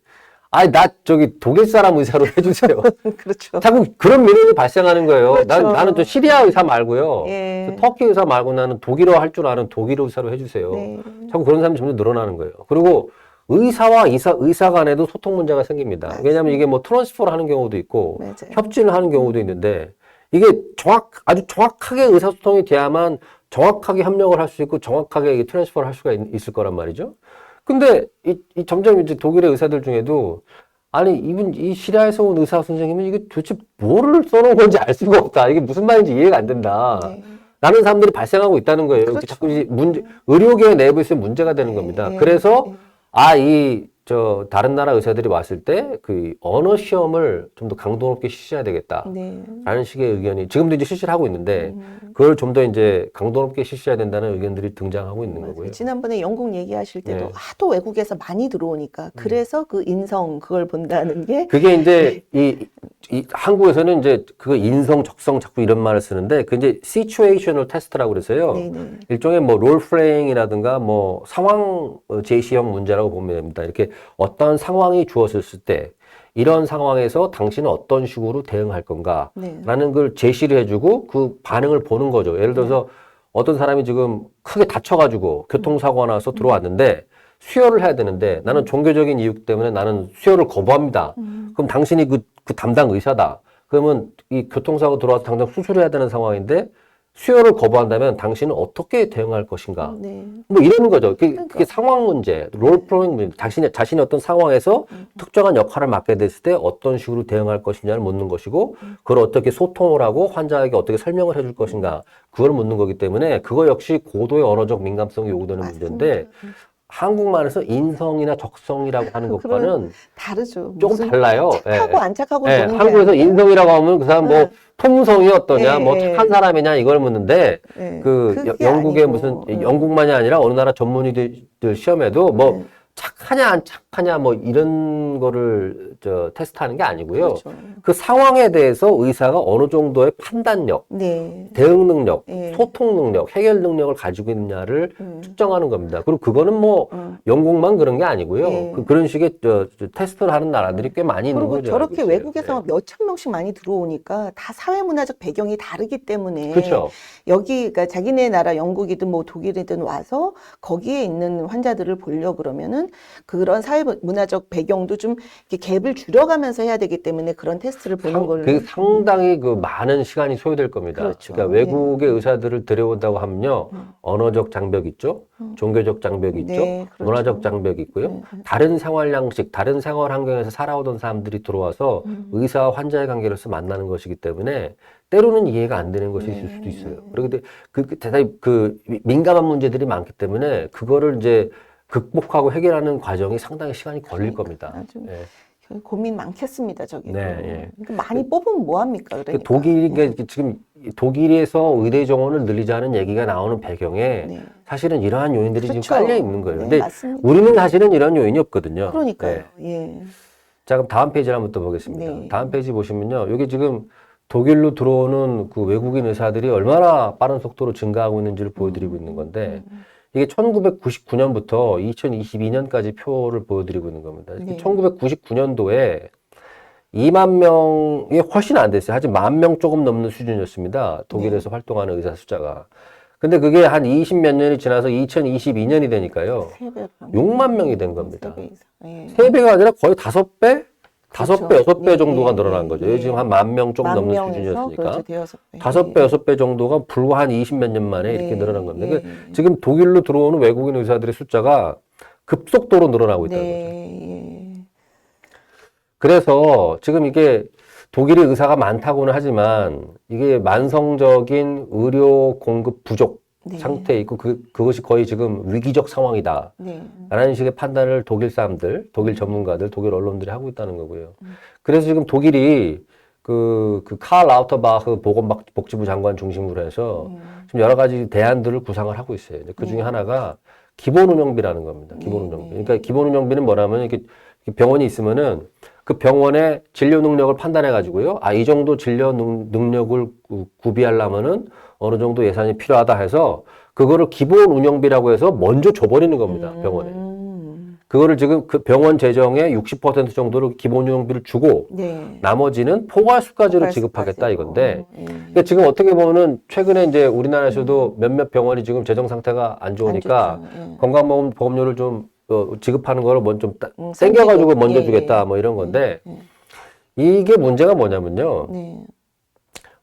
나 독일 사람 의사로 해주세요. 그렇죠. 자꾸 그런 민원이 발생하는 거예요. 그렇죠. 나는 저 시리아 의사 말고요. 예. 저 터키 의사 말고 나는 독일어 할 줄 아는 독일 의사로 해주세요. 네. 자꾸 그런 사람이 점점 늘어나는 거예요. 그리고 의사와 의사 간에도 소통 문제가 생깁니다. 맞습니다. 왜냐하면 이게 뭐 트랜스퍼를 하는 경우도 있고 맞아요. 협진을 하는 경우도 있는데 이게 아주 정확하게 의사소통이 돼야만 정확하게 협력을 할 수 있고 정확하게 이게 트랜스퍼를 할 수가 있을 거란 말이죠. 근데 점점 이제 독일의 의사들 중에도 이 시리아에서 온 의사 선생님은 이게 도대체 뭐를 써놓은 건지 알 수가 없다. 이게 무슨 말인지 이해가 안 된다. 네. 라는 사람들이 발생하고 있다는 거예요. 그렇죠. 자꾸 이제 의료계 내부에서 문제가 되는 겁니다. 네. 그래서 다른 나라 의사들이 왔을 때 그 언어 시험을 좀 더 강도 높게 실시해야 되겠다. 네. 라는 식의 의견이 지금도 이제 실시를 하고 있는데 그걸 좀 더 이제 강도 높게 실시해야 된다는 의견들이 등장하고 있는 거고요. 지난번에 영국 얘기하실 때도 네. 하도 외국에서 많이 들어오니까 그래서 그 인성 그걸 본다는 게 그게 이제 이 한국에서는 이제 그 인성, 적성 자꾸 이런 말을 쓰는데 그 이제 situational test라고 그래서요. 네네. 일종의 뭐 롤플레잉이라든가 뭐 상황 제시형 문제라고 보면 됩니다. 이렇게 어떤 상황이 주어졌을 때 이런 상황에서 당신은 어떤 식으로 대응할 건가 네. 라는 걸 제시를 해주고 그 반응을 보는 거죠. 예를 들어서 어떤 사람이 지금 크게 다쳐가지고 교통사고가 나서 들어왔는데 수혈을 해야 되는데 나는 종교적인 이유 때문에 나는 수혈을 거부합니다. 그럼 당신이 그 담당 의사다. 그러면 이 교통사고 들어와서 당장 수술해야 되는 상황인데 수혈을 거부한다면 당신은 어떻게 대응할 것인가? 네. 뭐 이러는 거죠. 그게 상황 문제, 롤플레잉 문제. 자신이 어떤 상황에서 특정한 역할을 맡게 됐을 때 어떤 식으로 대응할 것이냐를 묻는 것이고 그걸 어떻게 소통을 하고 환자에게 어떻게 설명을 해줄 것인가 그걸 묻는 거기 때문에 그거 역시 고도의 언어적 민감성이 요구되는 맞습니다. 문제인데 한국말에서 인성이나 적성이라고 하는 것과는 다르죠. 조금 무슨 달라요. 착하고 예. 안 착하고 예, 보는 게 한국에서 아니라 인성이라고 하면 그 사람 뭐 예. 품성이 어떠냐, 뭐 예, 착한 사람이냐 이걸 묻는데 예. 그 그게 영국의 아니고, 무슨 영국만이 아니라 어느 나라 전문의들 시험에도 뭐 착하냐 안 착하냐 뭐 이런 거를 테스트하는 게 아니고요. 그렇죠. 그 상황에 대해서 의사가 어느 정도의 판단력, 네. 대응 능력, 예. 소통 능력, 해결 능력을 가지고 있느냐를 측정하는 겁니다. 그리고 그거는 뭐 영국만 그런 게 아니고요. 예. 그런 식의 테스트를 하는 나라들이 꽤 많이 있는 그리고 거죠. 저렇게 알고 있어요. 외국에서 몇천 명씩 많이 들어오니까 다 사회문화적 배경이 다르기 때문에 그렇죠. 여기 그러니까 자기네 나라 영국이든 뭐 독일이든 와서 거기에 있는 환자들을 보려 그러면은 그런 사회문화적 배경도 좀 이렇게 갭을 줄여가면서 해야 되기 때문에 그런 테스트를 보는 걸로 그 상당히 그 많은 시간이 소요될 겁니다. 그렇죠. 그러니까 외국의 의사들을 데려온다고 하면요. 언어적 장벽 있죠. 종교적 장벽이 있죠. 네, 그렇죠. 문화적 장벽이 있고요. 다른 생활 양식, 다른 생활 환경에서 살아오던 사람들이 들어와서 의사와 환자의 관계로서 만나는 것이기 때문에 때로는 이해가 안 되는 것이 있을 수도 있어요. 그런데 대단히 민감한 문제들이 많기 때문에 그거를 이제 극복하고 해결하는 과정이 상당히 시간이 걸릴 겁니다. 아주 예. 고민 많겠습니다, 저기. 네, 예. 그러니까 많이 뽑으면 뭐 합니까? 그러니까. 그러니까 지금 독일에서 의대 정원을 늘리자는 얘기가 나오는 배경에 네. 사실은 이러한 요인들이 그렇죠. 지금 깔려 있는 거예요. 네, 근데 맞습니다. 우리는 사실은 이런 요인이 없거든요. 그러니까요. 네. 예. 자, 그럼 다음 페이지를 한번 또 보겠습니다. 네. 다음 페이지 보시면요. 여기 지금 독일로 들어오는 그 외국인 의사들이 얼마나 빠른 속도로 증가하고 있는지를 보여드리고 있는 건데 이게 1999년부터 2022년까지 표를 보여드리고 있는 겁니다. 네. 1999년도에 2만 명이 훨씬 안 됐어요. 하지만 1만 명 조금 넘는 수준이었습니다. 독일에서 활동하는 의사 숫자가. 근데 그게 한 20 몇 년이 지나서 2022년이 되니까요. 6만 명이 된 겁니다. 3배 이상. 예. 3배가 아니라 거의 5배? 5배, 그렇죠. 6배 정도가 늘어난 거죠. 예. 지금 한 1만 명 조금 넘는 명에서 수준이었으니까. 그렇죠. 대여섯 배. 5배, 6배 정도가 불과 한 20 몇 년 만에 이렇게 네, 늘어난 겁니다. 예. 그러니까 지금 독일로 들어오는 외국인 의사들의 숫자가 급속도로 늘어나고 있다는 거죠. 네. 예. 그래서 지금 이게 독일의 의사가 많다고는 하지만 이게 만성적인 의료 공급 부족 네. 상태에 있고 그것이 거의 지금 위기적 상황이다. 네. 라는 식의 판단을 독일 사람들, 독일 전문가들, 독일 언론들이 하고 있다는 거고요. 그래서 지금 독일이 칼 라우터바흐 보건복지부 장관 중심으로 해서 지금 여러 가지 대안들을 구상을 하고 있어요. 그 중에 하나가 기본 운영비라는 겁니다. 기본 운영비. 그러니까 기본 운영비는 뭐냐면 이렇게 병원이 있으면은 그 병원의 진료 능력을 판단해 가지고요. 이 정도 진료 능력을 구비하려면은 어느 정도 예산이 필요하다 해서 그거를 기본 운영비라고 해서 먼저 줘버리는 겁니다. 병원에. 그거를 지금 그 병원 재정의 60% 정도를 기본 운영비를 주고 네. 나머지는 포괄수까지로 지급하겠다 이건데 그러니까 지금 어떻게 보면은 최근에 이제 우리나라에서도 몇몇 병원이 지금 재정 상태가 안 좋으니까 안 좋죠. 예. 건강보험료를 좀 지급하는 거를 먼저 좀 땡겨가지고 먼저 예, 주겠다 예. 뭐 이런 건데 이게 문제가 뭐냐면요. 네.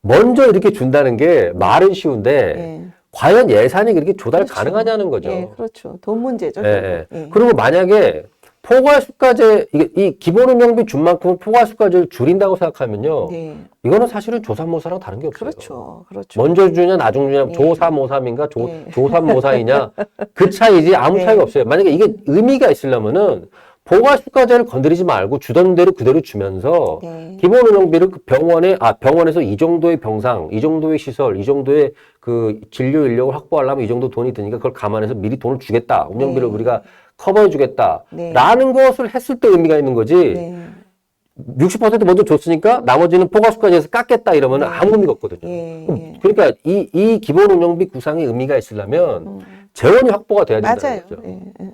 먼저 이렇게 준다는 게 말은 쉬운데 예. 과연 예산이 그렇게 조달 그렇죠. 가능하냐는 거죠. 예, 그렇죠. 돈 문제죠. 예, 결국. 예. 예. 그리고 만약에 포괄수까지 이 기본 운영비 준 만큼 포괄수까지를 줄인다고 생각하면요. 네. 이거는 사실은 조삼모사랑 다른 게 없어요. 그렇죠. 그렇죠. 먼저 주냐 나중 주냐 예. 조삼모삼인가 예. 조삼모사이냐 그 차이지 아무 네. 차이가 없어요. 만약에 이게 의미가 있으려면은 포괄수까지를 건드리지 말고 주던 대로 그대로 주면서 네. 기본 운영비를 그 병원에서 이 정도의 병상, 이 정도의 시설, 이 정도의 그 진료 인력을 확보하려면 이 정도 돈이 드니까 그걸 감안해서 미리 돈을 주겠다. 운영비를 네. 우리가 커버해 주겠다. 네. 라는 것을 했을 때 의미가 있는 거지. 네. 60% 먼저 줬으니까 나머지는 포괄수까지 해서 깎겠다 이러면 아무 의미가 없거든요. 예, 그럼 예. 그러니까 이 기본 운영비 구상의 의미가 있으려면 재원이 확보가 돼야 된다는 맞아요. 거죠. 예, 예.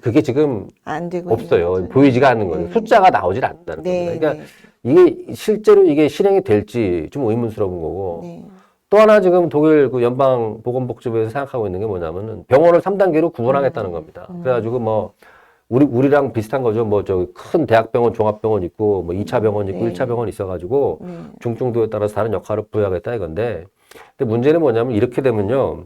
그게 지금 안 되고 없어요. 있는 거죠. 보이지가 않는 거예요. 네. 숫자가 나오질 않는다는 네, 겁니다. 그러니까 이게 실제로 이게 실행이 될지 좀 의문스러운 거고 네. 또 하나 지금 독일 그 연방보건복지부에서 생각하고 있는 게 뭐냐면은 병원을 3단계로 구분하겠다는 겁니다. 그래가지고 뭐 우리랑 비슷한 거죠. 뭐 저기 큰 대학병원, 종합병원 있고 뭐 2차 병원 있고 네. 1차 병원 있어가지고 네. 중증도에 따라서 다른 역할을 부여하겠다 이건데 근데 문제는 뭐냐면 이렇게 되면요.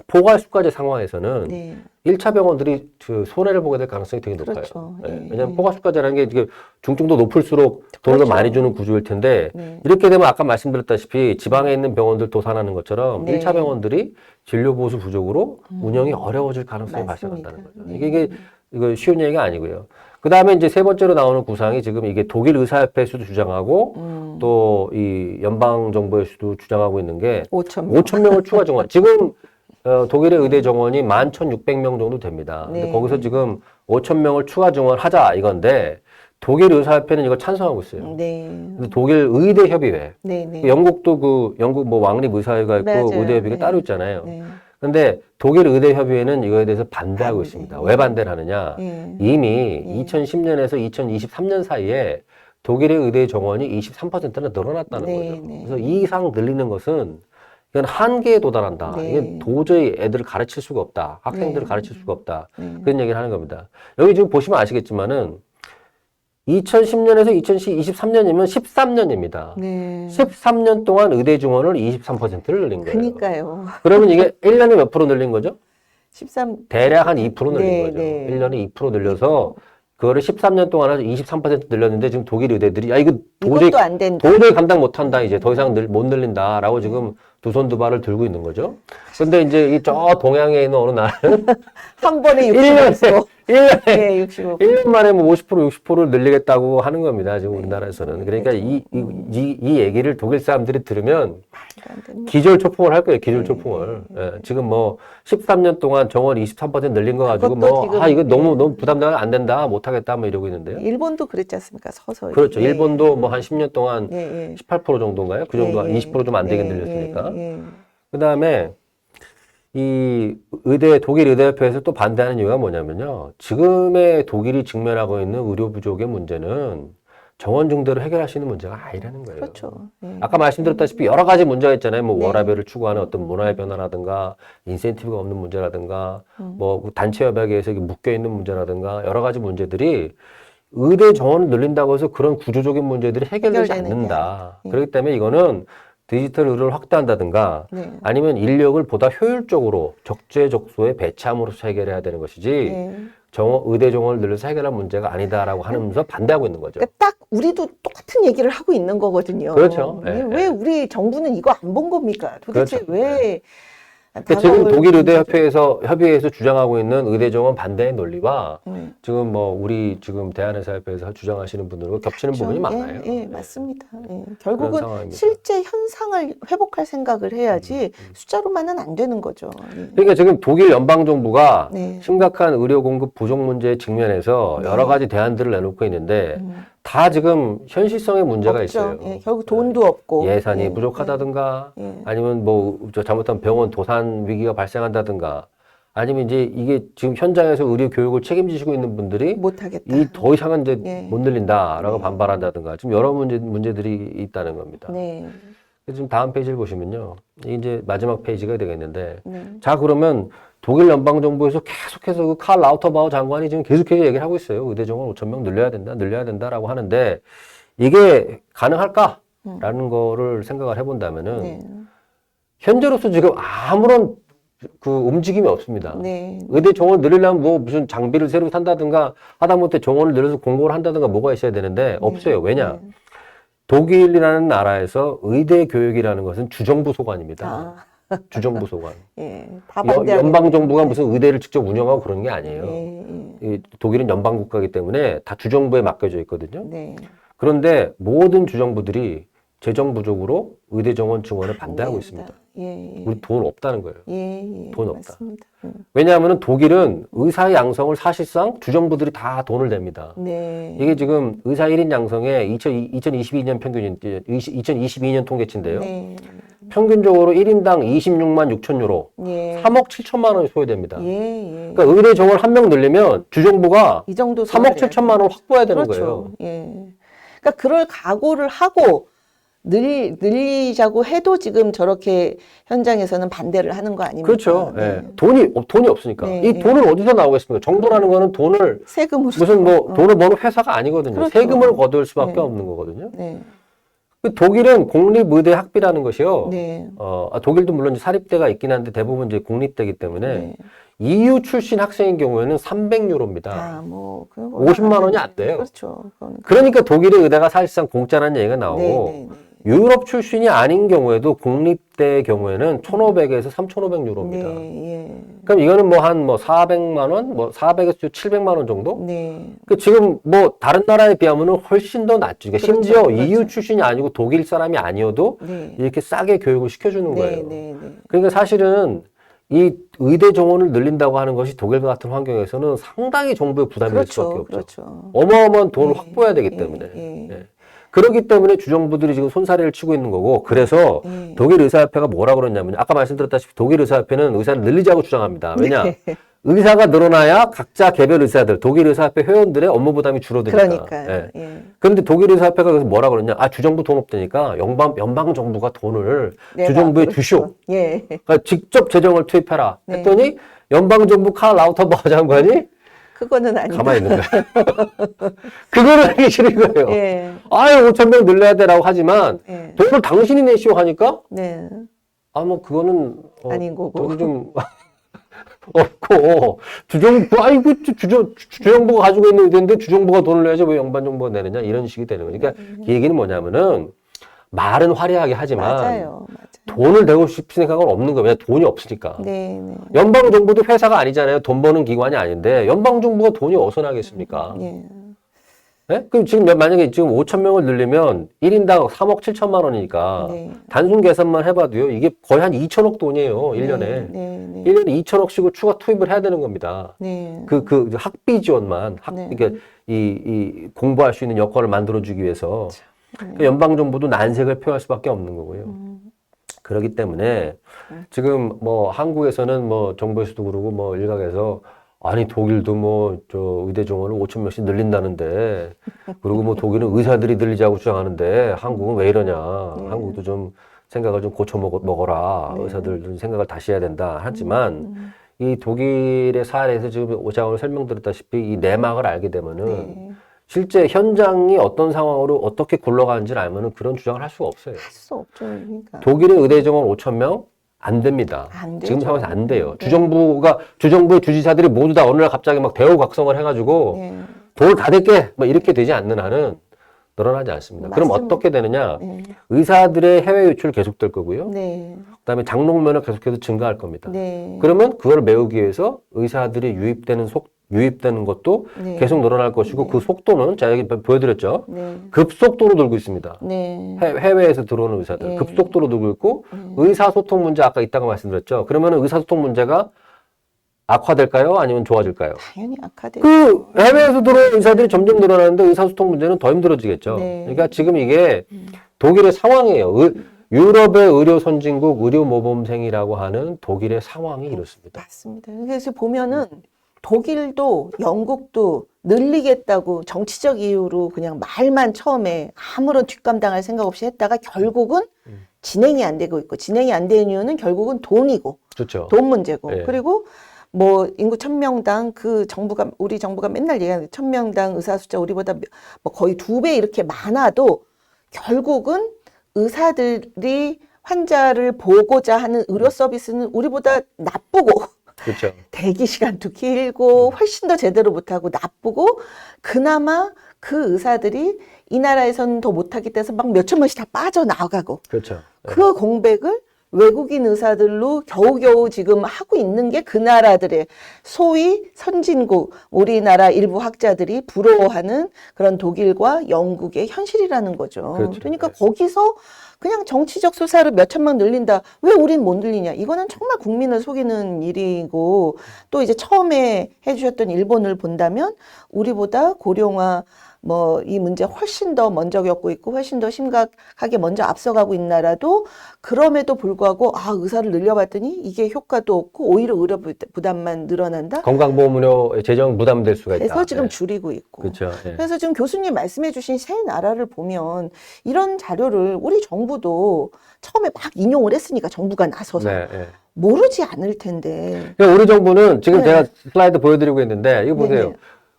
포괄수가제 상황에서는 네. 1차 병원들이 그 손해를 보게 될 가능성이 되게 높아요. 그렇죠. 예. 예, 왜냐하면 예. 포괄수가제라는 게 이게 중증도 높을수록 돈을 그렇죠. 많이 주는 구조일 텐데 네. 이렇게 되면 아까 말씀드렸다시피 지방에 있는 병원들 도산하는 것처럼 네. 1차 병원들이 진료 보수 부족으로 운영이 어려워질 가능성이 맞습니다. 발생한다는 거죠. 네. 이거 쉬운 얘기가 아니고요. 그 다음에 이제 세 번째로 나오는 구상이 지금 이게 독일 의사협회에서도 주장하고 또 이 연방정부에서도 주장하고 있는 게 5천 명. 5천 명을 추가 정원. 지금 독일의 의대 정원이 11,600명 정도 됩니다. 근데 네. 거기서 지금 5천 명을 추가 정원하자 이건데 독일 의사협회는 이걸 찬성하고 있어요. 네. 그래서 독일 의대협의회. 네, 네. 영국도 그 영국 뭐 왕립 의사회가 있고 맞아요. 의대협의회가 네. 따로 있잖아요. 네. 근데 독일 의대협의회는 이거에 대해서 반대하고 반대. 있습니다. 왜 반대를 하느냐? 네. 이미 2010년에서 2023년 사이에 독일의 의대 정원이 23%나 늘어났다는 네, 거죠. 네. 그래서 이 이상 늘리는 것은 이건 한계에 도달한다. 네. 이건 도저히 애들을 가르칠 수가 없다. 학생들을 네. 가르칠 수가 없다. 네. 그런 얘기를 하는 겁니다. 여기 지금 보시면 아시겠지만은 2010년에서 2023년이면 13년입니다. 네. 13년 동안 의대 정원을 23%를 늘린 거예요. 그니까요. 그러면 이게 1년에 몇 프로 늘린 거죠? 13. 대략 한 2% 늘린 네, 거죠. 네. 1년에 2% 늘려서 그거를 13년 동안 해서 23% 늘렸는데 지금 독일 의대들이 야 이거 도저히 이것도 안 된다. 도저히 감당 못 한다. 이제 더 이상 못 늘린다라고 지금 두 손 두 발을 들고 있는 거죠. 근데 이제 이 저 동양에 있는 어느 나라는 한 번에 1년에 65%. 1년에 네, 65%. 1년 만에 뭐 50%, 60%를 늘리겠다고 하는 겁니다. 지금 우리나라에서는. 그러니까 이 얘기를 독일 사람들이 들으면 말도 안 됩니다. 기절초풍을 할 거예요. 기절초풍을. 예, 지금 뭐 13년 동안 정원 23% 늘린 거 가지고 그것도 뭐 지금, 이거 너무 부담되면 안 된다. 못 하겠다. 뭐 이러고 있는데요. 일본도 그랬지 않습니까? 서서히. 그렇죠. 예. 일본도 뭐 한 10년 동안 예, 예. 18% 정도인가요? 그 정도, 예, 예. 20% 좀 안 되게 예, 늘렸으니까. 예, 예. 그 다음에 이 독일 의대협회에서 또 반대하는 이유가 뭐냐면요. 지금의 독일이 직면하고 있는 의료 부족의 문제는 정원 중대로 해결할 수 있는 문제가 아니라는 거예요. 그렇죠. 예. 아까 말씀드렸다시피 여러 가지 문제가 있잖아요. 뭐 네. 워라밸을 추구하는 어떤 문화의 변화라든가 인센티브가 없는 문제라든가 뭐 단체 협약에 의해서 묶여 있는 문제라든가 여러 가지 문제들이 의대 정원을 늘린다고 해서 그런 구조적인 문제들이 해결되지 해결되는 게 않는다. 아니에요. 그렇기 때문에 이거는 디지털 의료를 확대한다든가 네. 아니면 인력을 보다 효율적으로 적재적소에 배치함으로써 해결해야 되는 것이지 네. 의대 정원을 늘려서 해결할 문제가 아니다라고 하면서 반대하고 있는 거죠. 그러니까 딱 우리도 똑같은 얘기를 하고 있는 거거든요. 그렇죠. 왜, 예, 왜 예. 우리 정부는 이거 안 본 겁니까? 도대체 그렇죠. 왜 그러니까 지금 독일 의대협회에서 협의회에서 주장하고 있는 의대 정원 반대의 논리와 지금 뭐 우리 지금 대한의사협회에서 주장하시는 분들과 겹치는 부분이 많아요. 예, 예, 맞습니다. 예. 그런 결국은 상황입니다. 실제 현상을 회복할 생각을 해야지 숫자로만은 안 되는 거죠. 예. 그러니까 지금 독일 연방정부가 네. 심각한 의료 공급 부족 문제에 직면해서 네. 여러 가지 대안들을 내놓고 있는데 다 지금 현실성의 문제가 없죠. 있어요. 예, 결국 돈도 없고 예산이 예, 부족하다든가 예. 아니면 뭐 잘못하면 병원 도산 위기가 발생한다든가 아니면 이제 이게 지금 현장에서 의료 교육을 책임지시고 있는 분들이 못하겠다. 이 더 이상은 이제 예. 못 늘린다라고 네. 반발한다든가 지금 여러 문제들이 있다는 겁니다. 네. 지금 다음 페이지를 보시면요. 이제 마지막 페이지가 되겠는데 네. 자 그러면 독일 연방정부에서 계속해서 그 칼 라우터바우 장관이 지금 계속해서 얘기를 하고 있어요. 의대 정원 5천 명 늘려야 된다라고 하는데 이게 가능할까라는 거를 생각을 해본다면은 네. 현재로서 지금 아무런 그 움직임이 없습니다. 네. 의대 정원을 늘리려면 뭐 무슨 장비를 새로 산다든가 하다못해 정원을 늘려서 공고를 한다든가 뭐가 있어야 되는데 없어요. 왜냐? 네. 독일이라는 나라에서 의대 교육이라는 것은 주정부 소관입니다. 아, 주정부 소관. 예. 다 반대하겠네요. 연방정부가 무슨 의대를 직접 운영하고 그런 게 아니에요. 예, 예. 이 독일은 연방국가이기 때문에 다 주정부에 맡겨져 있거든요. 네. 그런데 모든 주정부들이 재정 부족으로 의대 정원 증원을 반대하고 있습니다. 예, 예. 우리 돈 없다는 거예요. 예, 예. 돈 없다. 맞습니다. 왜냐하면 독일은 의사 양성을 사실상 주정부들이 다 돈을 냅니다. 네. 이게 지금 의사 1인 양성의 2022년 평균, 2022년 통계치인데요. 네. 평균적으로 1인당 26만 6천 유로, 예. 3억 7천만 원이 소요됩니다. 예, 예. 그러니까 의대 정원 한 명 늘리면 주정부가 이 정도 3억 7천만 원 확보해야 되는 그렇죠. 거예요. 예. 그러니까 그럴 각오를 하고 늘리자고 해도 지금 저렇게 현장에서는 반대를 하는 거 아닙니까? 그렇죠. 네. 예. 돈이 없으니까. 네, 이 네. 돈은 어디서 나오겠습니까? 정부라는 거는 돈을 세금으로 무슨 뭐 돈을 버는 회사가 아니거든요. 그렇죠. 세금을 거둘 수밖에 네. 없는 거거든요. 네. 독일은 공립의대 학비라는 것이요. 네. 독일도 물론 이제 사립대가 있긴 한데 대부분 이제 공립대이기 때문에 네. EU 출신 학생인 경우에는 300유로입니다. 뭐 50만 원이 안 돼요. 그렇죠. 그러니까 독일의 의대가 사실상 공짜라는 얘기가 나오고 네. 유럽 출신이 아닌 경우에도 공립대의 경우에는 1,500에서 3,500유로입니다. 네. 그럼 이거는 뭐 한 400만 원, 400에서 700만 원 정도? 네. 그 지금 뭐 다른 나라에 비하면은 훨씬 더 낫죠. 그러니까 그렇죠, 심지어 그렇죠. EU 출신이 아니고 독일 사람이 아니어도 네. 이렇게 싸게 교육을 시켜주는 거예요. 네. 그러니까 사실은 이 의대 정원을 늘린다고 하는 것이 독일과 같은 환경에서는 상당히 정부의 부담이 될 수밖에 없죠. 그렇죠. 어마어마한 돈을 네. 확보해야 되기 때문에. 예. 예. 그렇기 때문에 주정부들이 지금 손사래를 치고 있는 거고, 그래서 네. 독일 의사협회가 뭐라 그러냐면, 아까 말씀드렸다시피 독일 의사협회는 의사를 늘리자고 주장합니다. 왜냐? 네. 의사가 늘어나야 각자 개별 의사들, 독일 의사협회 회원들의 업무 부담이 줄어드니까. 그러니까요. 예. 예. 그런데 독일 의사협회가 그래서 뭐라 그러냐? 주정부 돈 없다니까 연방 정부가 돈을 주정부에 주시오. 예. 그러니까 직접 재정을 투입해라. 네. 했더니 연방 정부 칼 라우터바흐 장관이 그거는 아니다. 가만히 있는 거예요. 그거는 하기 싫은 거예요. 예. 5천 명 늘려야 되라고 하지만 예. 돈을 당신이 내시오 하니까 네. 뭐 그거는 아닌 거고. 돈이 좀 없고 주정부가 가지고 있는 의대인데 주정부가 돈을 내야지 왜 연방 정부가 내느냐 이런 식이 되는 거니까 이 얘기는 뭐냐면은 말은 화려하게 하지만 맞아요. 돈을 내고 싶은 생각은 없는 거예요. 왜냐 돈이 없으니까. 네. 연방 정부도 회사가 아니잖아요. 돈 버는 기관이 아닌데 연방 정부가 돈이 어디서 나겠습니까? 예. 네? 그럼 지금 만약에 지금 5천 명을 늘리면 1인당 3억 7천만 원이니까 네. 단순 계산만 해봐도요. 이게 거의 한 2천억 돈이에요. 1년에. 네. 1년에 2천억씩을 추가 투입을 해야 되는 겁니다. 네. 그 학비 지원만 네. 그러니까 이 공부할 수 있는 여건을 만들어주기 위해서 그러니까 연방 정부도 난색을 표할 수밖에 없는 거고요. 그렇기 때문에 지금 뭐 한국에서는 뭐 정부에서도 그러고 뭐 일각에서 아니 독일도 뭐 저 의대 정원을 5천 명씩 늘린다는데 그리고 뭐 독일은 의사들이 늘리자고 주장하는데 한국은 왜 이러냐. 한국도 좀 생각을 좀 고쳐 먹어라. 의사들 좀 생각을 다시 해야 된다. 하지만 이 독일의 사례에서 지금 오자 오늘 설명드렸다시피 이 내막을 알게 되면은 실제 현장이 어떤 상황으로 어떻게 굴러가는지를 알면은 그런 주장을 할 수가 없어요. 할 수 없죠. 그러니까. 독일의 의대 정원 5천 명? 안 됩니다. 안 되죠. 지금 상황에서 안 돼요. 주정부의 주지사들이 모두 다 어느 날 갑자기 막 대우각성을 해가지고 네. 돈을 다 댈게 뭐 이렇게 되지 않는 한은 늘어나지 않습니다. 그럼 어떻게 되느냐? 의사들의 해외 유출 계속될 거고요. 네. 그다음에 장롱면허 계속해서 증가할 겁니다. 네. 그러면 그걸 메우기 위해서 의사들이 유입되는 것도 네. 계속 늘어날 것이고 그 속도는 제가 여기 보여드렸죠. 네. 급속도로 늘고 있습니다. 네. 해외에서 들어오는 의사들 네. 급속도로 늘고 있고 의사소통 문제 아까 있다고 말씀드렸죠. 그러면 의사소통 문제가 악화될까요? 아니면 좋아질까요? 당연히 악화되죠. 그 해외에서 들어오는 의사들이 점점 늘어나는데 의사소통 문제는 더 힘들어지겠죠. 네. 그러니까 지금 이게 독일의 상황이에요. 유럽의 의료 선진국 의료 모범생이라고 하는 독일의 상황이 이렇습니다. 맞습니다. 그래서 보면은 독일도 영국도 늘리겠다고 정치적 이유로 그냥 말만 처음에 아무런 뒷감당할 생각 없이 했다가 결국은 진행이 안 되고 있고 진행이 안 되는 이유는 결국은 돈이고 그렇죠. 돈 문제고 네. 그리고 뭐 인구 1000명당 우리 정부가 맨날 얘기하는 1000명당 의사 숫자 우리보다 뭐 거의 2배 이렇게 많아도 결국은 의사들이 환자를 보고자 하는 의료 서비스는 우리보다 나쁘고 그렇죠. 대기 시간도 길고 훨씬 더 제대로 못하고 나쁘고 그나마 그 의사들이 이 나라에서는 더 못하기 때문에 막 몇천 명씩 다 빠져나가고 그렇죠. 그 공백을 외국인 의사들로 겨우겨우 지금 하고 있는 게 그 나라들의 소위 선진국, 우리나라 일부 학자들이 부러워하는 그런 독일과 영국의 현실이라는 거죠. 그렇죠. 그러니까 거기서 그냥 정치적 수사를 몇천 명 늘린다. 왜 우린 못 늘리냐. 이거는 정말 국민을 속이는 일이고 또 이제 처음에 해주셨던 일본을 본다면 우리보다 고령화 뭐 이 문제 훨씬 더 먼저 겪고 있고 훨씬 더 심각하게 먼저 앞서가고 있는 나라도 그럼에도 불구하고 의사를 늘려봤더니 이게 효과도 없고 오히려 의료 부담만 늘어난다. 건강보험료 재정 부담될 수가 있다. 그래서 지금 네. 줄이고 있고. 그렇죠. 네. 그래서 지금 교수님 말씀해 주신 세 나라를 보면 이런 자료를 우리 정부도 처음에 막 인용을 했으니까 정부가 나서서 네, 네. 모르지 않을 텐데. 그러니까 우리 정부는 지금 네. 제가 슬라이드 보여드리고 있는데 이거 보세요. 네네.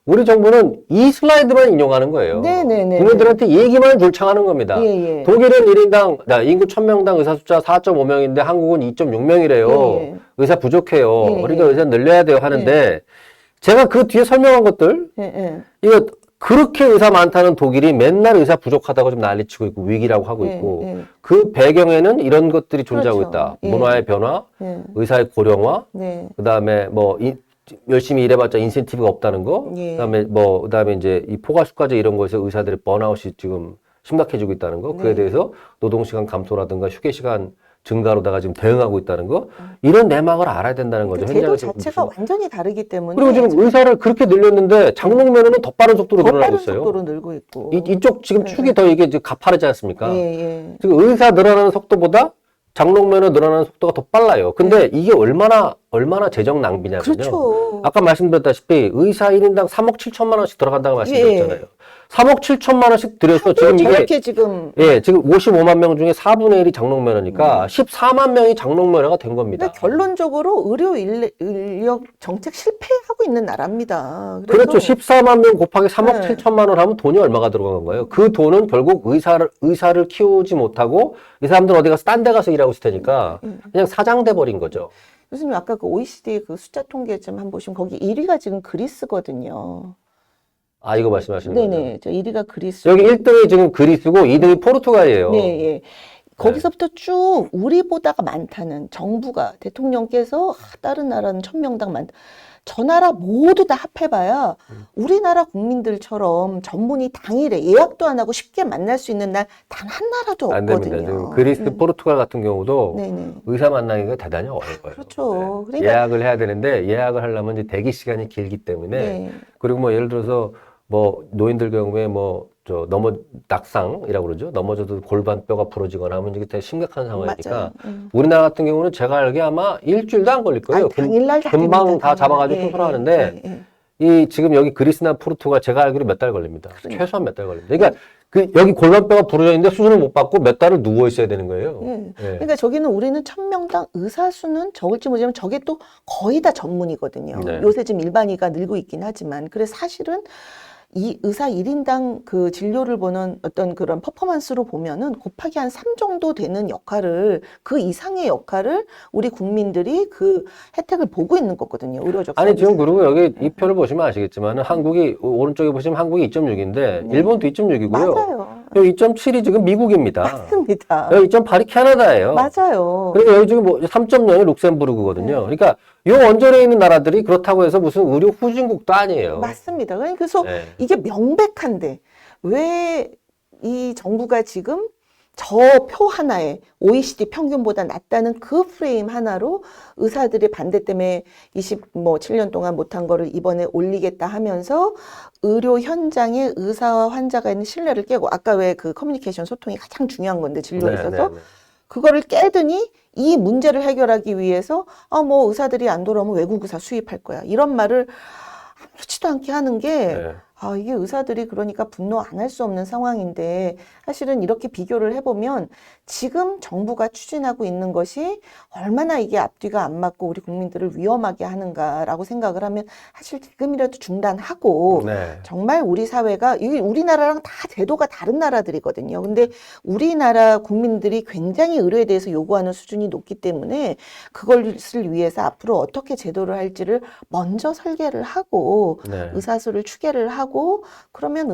우리 정부는 이 슬라이드만 인용하는 거예요. 네네네. 국민들한테 얘기만 불창하는 겁니다. 예, 예. 독일은 1인당 인구 1000명당 의사 숫자 4.5명인데 한국은 2.6명이래요. 예, 예. 의사 부족해요. 예, 그러니까 예. 의사 늘려야 돼요 하는데 제가 그 뒤에 설명한 것들 예, 예. 이거 그렇게 의사 많다는 독일이 맨날 의사 부족하다고 좀 난리치고 있고 위기라고 하고 예, 있고 예. 그 배경에는 이런 것들이 존재하고 그렇죠. 있다. 예. 문화의 변화, 예. 의사의 고령화, 네. 그다음에 뭐 열심히 일해봤자 인센티브가 없다는 거, 예. 그다음에 이제 이 포괄수까지 이런 거에서 의사들의 번아웃이 지금 심각해지고 있다는 거, 그에 네. 대해서 노동시간 감소라든가 휴게시간 증가로다가 지금 대응하고 있다는 거, 이런 내막을 알아야 된다는 거죠. 그 제도 현장에서 자체가 무슨- 완전히 다르기 때문에 그리고 지금 의사를 그렇게 늘렸는데 장롱면허는 더 빠른 속도로 더 늘어나고 빠른 있어요. 속도로 늘고 있고. 이쪽 지금 네, 축이 더 이게 지금 가파르지 않습니까? 예, 예. 지금 의사 늘어나는 속도보다 장롱면허 늘어나는 속도가 더 빨라요. 근데 이게 얼마나 재정 낭비냐면요. 그렇죠. 아까 말씀드렸다시피 의사 1인당 3억 7천만 원씩 들어간다고 말씀드렸잖아요. 3억 7천만 원씩 들여서 지금 이게 저렇게 지금 예, 지금 55만 명 중에 4분의 1이 장롱면허니까 14만 명이 장롱면허가 된 겁니다. 근데 결론적으로 의료 인력 정책 실패하고 있는 나라입니다. 그래서 그렇죠. 14만 명 곱하기 3억 네. 7천만 원 하면 돈이 얼마가 들어간 거예요. 그 돈은 결국 의사를 키우지 못하고 이 사람들은 어디 가서 딴 데 가서 일하고 있을 테니까 그냥 사장돼 버린 거죠. 교수님 아까 그 OECD 그 숫자 통계 좀 한번 보시면 거기 1위가 지금 그리스거든요. 아, 이거 말씀하시는 거죠? 네네. 저 1위가 그리스. 여기 1등이 지금 그리스고 2등이 포르투갈이에요. 네, 예. 거기서부터 쭉 우리보다가 많다는 정부가 대통령께서 다른 나라는 1000명당 많다. 저 나라 모두 다 합해봐야 우리나라 국민들처럼 전문의 당일에 예약도 안 하고 쉽게 만날 수 있는 날 단 한 나라도 안 없거든요. 됩니다. 지금 그리스, 포르투갈 같은 경우도 네네. 의사 만나기가 대단히 어려워요. 그렇죠. 네. 그러니까- 예약을 해야 되는데 예약을 하려면 이제 대기 시간이 길기 때문에 네. 그리고 뭐 예를 들어서 뭐 노인들 경우에 뭐 낙상이라고 그러죠. 넘어져도 골반뼈가 부러지거나 하면 이게 되게 심각한 상황이니까 맞아요. 우리나라 같은 경우는 제가 알기에 아마 일주일도 안 걸릴 거예요. 아니, 당일날 다 금방 됩니다, 다 당일날. 잡아가지고 예, 수술하는데 예, 예. 이 지금 여기 그리스나 포르투갈 제가 알기로 몇 달 걸립니다. 그러니까. 최소한 몇 달 걸립니다. 그러니까 그 여기 골반뼈가 부러져 있는데 수술을 못 받고 몇 달을 누워 있어야 되는 거예요. 예. 예. 그러니까 저기는 우리는 1000명당 의사 수는 적을지 모르지만 저게 또 거의 다 전문이거든요. 네. 요새 지금 일반의가 늘고 있긴 하지만 그래서 사실은 이 의사 1인당 그 진료를 보는 어떤 그런 퍼포먼스로 보면은 곱하기 한 3 정도 되는 역할을 그 이상의 역할을 우리 국민들이 그 혜택을 보고 있는 거거든요. 의료적 아니 지금 서비스. 그리고 여기 이 표를 보시면 아시겠지만 한국이 오른쪽에 보시면 한국이 2.6인데 일본도 2.6이고요. 맞아요. 여기 2.7이 지금 미국입니다. 맞습니다. 여기 2.8이 캐나다예요. 맞아요. 그리고 여기 지금 뭐 3.0이 룩셈부르크거든요. 그러니까 요 원전에 있는 나라들이 그렇다고 해서 무슨 의료 후진국도 아니에요. 맞습니다. 그래서 네. 이게 명백한데 왜 이 정부가 지금 저 표 하나에 OECD 평균보다 낮다는 그 프레임 하나로 의사들의 반대 때문에 27년 동안 못한 거를 이번에 올리겠다 하면서 의료 현장에 의사와 환자가 있는 신뢰를 깨고 아까 왜 그 커뮤니케이션 소통이 가장 중요한 건데 진료에 네, 있어서 네, 네. 그거를 깨더니 이 문제를 해결하기 위해서 뭐 의사들이 안 돌아오면 외국 의사 수입할 거야 이런 말을 아무렇지도 않게 하는 게 네. 이게 의사들이 그러니까 분노 안 할 수 없는 상황인데 사실은 이렇게 비교를 해보면 지금 정부가 추진하고 있는 것이 얼마나 이게 앞뒤가 안 맞고 우리 국민들을 위험하게 하는가라고 생각을 하면 사실 지금이라도 중단하고 네. 정말 우리 사회가 이게 우리나라랑 다 제도가 다른 나라들이거든요. 근데 우리나라 국민들이 굉장히 의료에 대해서 요구하는 수준이 높기 때문에 그것을 위해서 앞으로 어떻게 제도를 할지를 먼저 설계를 하고 네. 의사수를 추계를 하고 그러면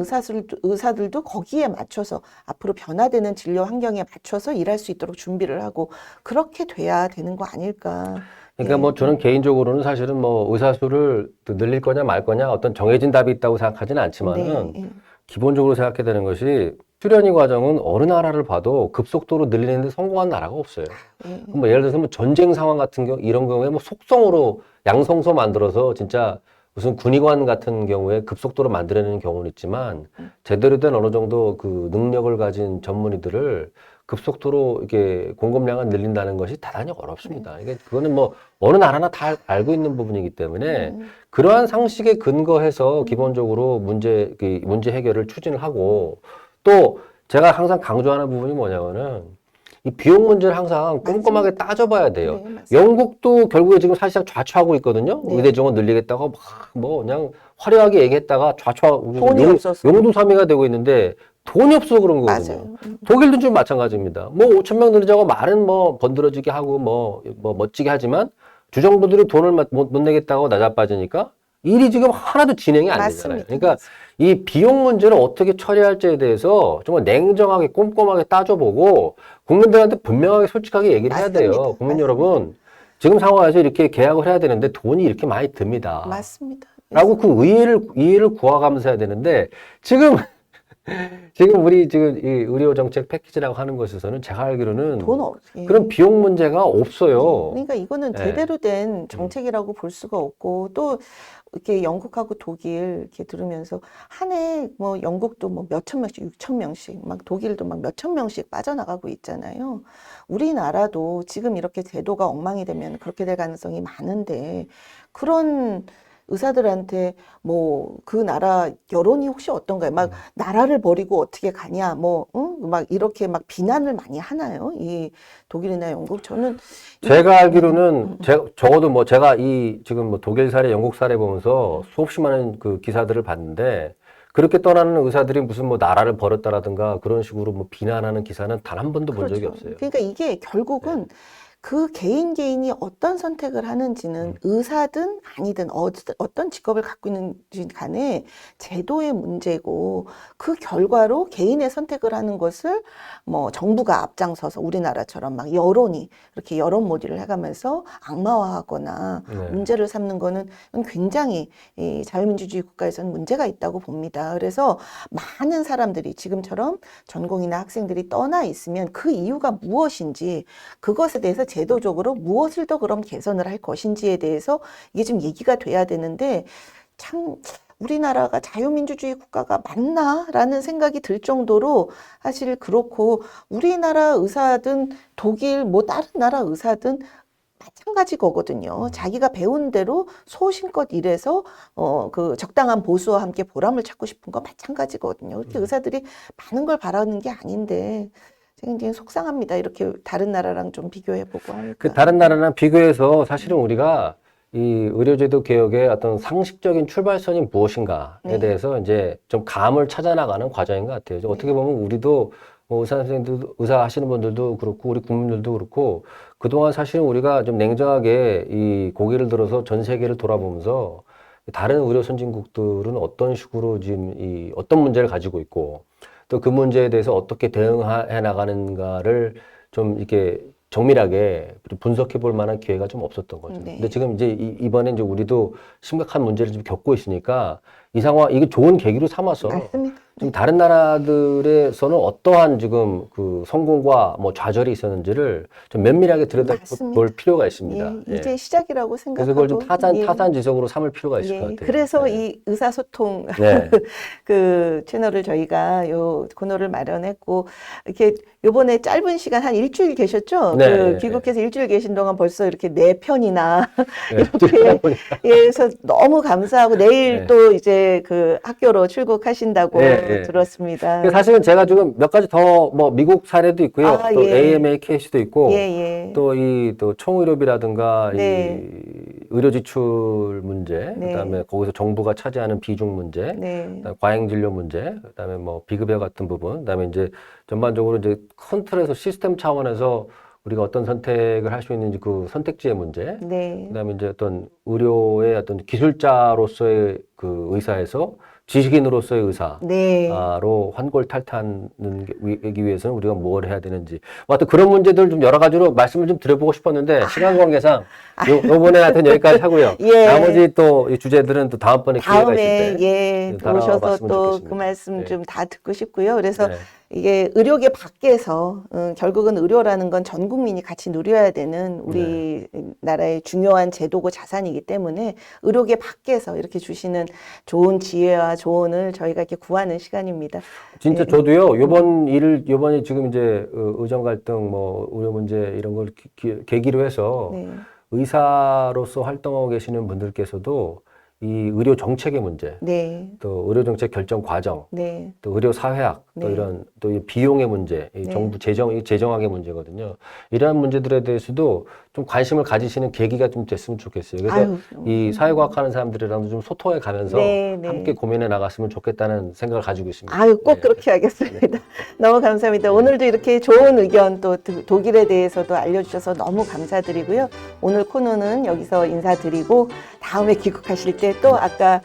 의사들도 거기에 맞춰서 앞으로 변화되는 진료 환경에 맞춰서 일할 수 있도록 준비를 하고 그렇게 돼야 되는 거 아닐까. 그러니까 뭐 저는 개인적으로는 사실은 뭐 의사 수를 늘릴 거냐 말 거냐 어떤 정해진 답이 있다고 생각하지는 않지만은 네. 기본적으로 생각해야 되는 것이 수련의 과정은 어느 나라를 봐도 급속도로 늘리는데 성공한 나라가 없어요. 뭐 예를 들어서 뭐 전쟁 상황 같은 경우 이런 경우에 뭐 속성으로 양성소 만들어서 진짜 무슨 군의관 같은 경우에 급속도로 만들어내는 경우는 있지만 제대로 된 어느 정도 그 능력을 가진 전문의들을 급속도로 이렇게 공급량을 늘린다는 것이 대단히 어렵습니다. 이게 그거는 뭐 어느 나라나 다 알고 있는 부분이기 때문에 그러한 상식에 근거해서 기본적으로 문제 해결을 추진을 하고 또 제가 항상 강조하는 부분이 뭐냐면은 이 비용 문제를 항상 꼼꼼하게 따져봐야 돼요. 네, 맞습니다. 영국도 결국에 지금 사실상 좌초하고 있거든요. 네. 의대 정원 늘리겠다고 막 뭐 그냥 화려하게 얘기했다가 좌초하고 돈이 없어서. 용두사미가 되고 있는데 돈이 없어서 그런 거거든요. 맞아요. 독일도 좀 마찬가지입니다. 뭐 5천 명 늘리자고 말은 뭐 번들어지게 하고 뭐 멋지게 하지만 주정부들이 돈을 못 내겠다고 나자빠지니까 일이 지금 하나도 진행이 안 되잖아요. 맞습니다. 그러니까 이 비용 문제를 어떻게 처리할지에 대해서 정말 냉정하게 꼼꼼하게 따져보고 국민들한테 분명하게 솔직하게 얘기를 해야 돼요. 맞습니다. 국민 맞습니다. 여러분, 지금 상황에서 이렇게 계약을 해야 되는데 돈이 이렇게 많이 듭니다. 맞습니다. 라고 그 이해를 구하가면서 해야 되는데 지금 우리 지금 이 의료 정책 패키지라고 하는 것에서는 제가 알기로는 예. 그런 비용 문제가 없어요. 그러니까 이거는 네. 제대로 된 정책이라고 볼 수가 없고 또 이렇게 영국하고 독일 이렇게 들으면서 한 해 뭐 영국도 뭐 몇천 명씩, 6천 명씩, 막 독일도 막 몇천 명씩 빠져나가고 있잖아요. 우리나라도 지금 이렇게 제도가 엉망이 되면 그렇게 될 가능성이 많은데 그런 의사들한테 뭐 그 나라 여론이 혹시 어떤가요? 막 나라를 버리고 어떻게 가냐, 뭐, 응? 막 이렇게 막 비난을 많이 하나요? 이 독일이나 영국? 저는 제가 알기로는 적어도 뭐 제가 이 지금 뭐 독일 사례, 영국 사례 보면서 수없이 많은 그 기사들을 봤는데 그렇게 떠나는 의사들이 무슨 뭐 나라를 버렸다라든가 그런 식으로 뭐 비난하는 기사는 단 한 번도 본 적이 없어요. 그러니까 이게 결국은 그 개인이 어떤 선택을 하는지는 의사든 아니든 어떤 직업을 갖고 있는지 간에 제도의 문제고 그 결과로 개인의 선택을 하는 것을 뭐 정부가 앞장서서 우리나라처럼 막 여론이 이렇게 여론몰이를 해가면서 악마화하거나 네. 문제를 삼는 거는 굉장히 이 자유민주주의 국가에서는 문제가 있다고 봅니다. 그래서 많은 사람들이 지금처럼 전공이나 학생들이 떠나 있으면 그 이유가 무엇인지 그것에 대해서 제도적으로 무엇을 더 그럼 개선을 할 것인지에 대해서 이게 좀 얘기가 돼야 되는데 참 우리나라가 자유민주주의 국가가 맞나라는 생각이 들 정도로 사실 그렇고 우리나라 의사든 독일 뭐 다른 나라 의사든 마찬가지 거거든요. 자기가 배운 대로 소신껏 일해서 그 적당한 보수와 함께 보람을 찾고 싶은 거 마찬가지거든요. 그렇게 의사들이 많은 걸 바라는 게 아닌데 굉장히 속상합니다. 이렇게 다른 나라랑 좀 비교해보고 하니까. 그 다른 나라랑 비교해서 사실은 우리가 이 의료제도 개혁의 어떤 상식적인 출발선이 무엇인가에 네. 대해서 이제 좀 감을 찾아나가는 과정인 것 같아요. 어떻게 보면 우리도 뭐 의사 선생님들도 의사 하시는 분들도 그렇고 우리 국민들도 그렇고 그동안 사실은 우리가 좀 냉정하게 이 고개를 들어서 전 세계를 돌아보면서 다른 의료 선진국들은 어떤 식으로 지금 이 어떤 문제를 가지고 있고 또 그 문제에 대해서 어떻게 대응해 나가는가를 좀 이렇게 정밀하게 분석해 볼 만한 기회가 좀 없었던 거죠. 네. 근데 지금 이제 이번에 이제 우리도 심각한 문제를 좀 겪고 있으니까 이 상황, 이게 좋은 계기로 삼아서 맞습니다. 좀 다른 나라들에서는 어떠한 지금 그 성공과 뭐 좌절이 있었는지를 좀 면밀하게 들여다볼 맞습니다. 필요가 있습니다. 예, 이제 시작이라고 그래서 생각하고 그걸 좀 예. 타산지석으로 삼을 필요가 있을 것 같아요. 그래서 네. 이 의사소통 네. 그 채널을 저희가 요 코너를 마련했고 이렇게 요번에 짧은 시간 한 일주일 계셨죠? 네, 그 네, 귀국해서 일주일 계신 동안 벌써 이렇게 4편이나 네. 이렇게 예, 그래서 너무 감사하고 내일 네. 또 이제 그 학교로 출국하신다고 네, 네. 들었습니다. 사실은 제가 지금 몇 가지 더 뭐 미국 사례도 있고요. 아, 또 예. AMA 케이스도 있고 예, 예. 또 또 총의료비라든가 네. 이 의료 지출 문제, 네. 그다음에 거기서 정부가 차지하는 비중 문제, 네. 그다음에 과잉 진료 문제, 그다음에 뭐 비급여 같은 부분, 그다음에 이제 전반적으로 이제 큰 틀에서 시스템 차원에서 우리가 어떤 선택을 할 수 있는지 그 선택지의 문제, 네. 그다음에 이제 어떤 의료의 어떤 기술자로서의 그 의사에서 지식인으로서의 의사. 네. 로 환골탈퇴하기 위해서는 우리가 뭘 해야 되는지. 하여튼 그런 문제들 좀 여러 가지로 말씀을 좀 드려보고 싶었는데, 시간 관계상 요번에 하여튼 여기까지 하고요. 예. 나머지 또 이 주제들은 또 다음번에 기회가 있을 다음에 때. 예, 또 오셔서 나눠봤으면 또 좋겠습니다. 그 말씀 네. 좀 다 듣고 싶고요. 그래서 네. 이게 의료계 밖에서 결국은 의료라는 건 전 국민이 같이 누려야 되는 우리 나라의 중요한 제도고 자산이기 때문에 의료계 밖에서 이렇게 주시는 좋은 지혜와 조언을 저희가 이렇게 구하는 시간입니다. 진짜 저도요, 요번에 지금 이제 의정 갈등, 뭐, 의료 문제 이런 걸 계기로 해서 네. 의사로서 활동하고 계시는 분들께서도 이 의료 정책의 문제, 네. 또 의료 정책 결정 과정, 네. 또 의료 사회학, 또 네. 이런 또 이 비용의 문제, 이 네. 정부 이 재정학의 문제거든요. 이러한 문제들에 대해서도 좀 관심을 가지시는 계기가 좀 됐으면 좋겠어요. 그래서 아유, 이 사회과학 하는 사람들이랑도 좀 소통해 가면서 네, 네. 함께 고민해 나갔으면 좋겠다는 생각을 가지고 있습니다. 아유, 꼭 네. 그렇게 하겠습니다. 너무 감사합니다. 오늘도 이렇게 좋은 의견 또 독일에 대해서도 알려주셔서 너무 감사드리고요. 오늘 코너는 여기서 인사드리고 다음에 귀국하실 때 또 아까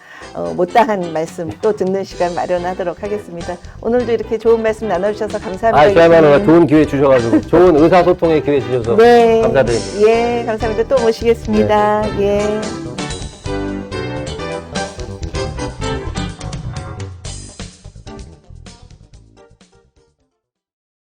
못다한 말씀 또 듣는 시간 마련하도록 하겠습니다. 오늘도 이렇게 좋은 말씀 나눠주셔서 감사합니다. 저야말로 교수님. 좋은 기회 주셔가지고 좋은 의사소통의 기회 주셔서 네. 감사드립니다. 예, 감사합니다. 또 모시겠습니다. 예.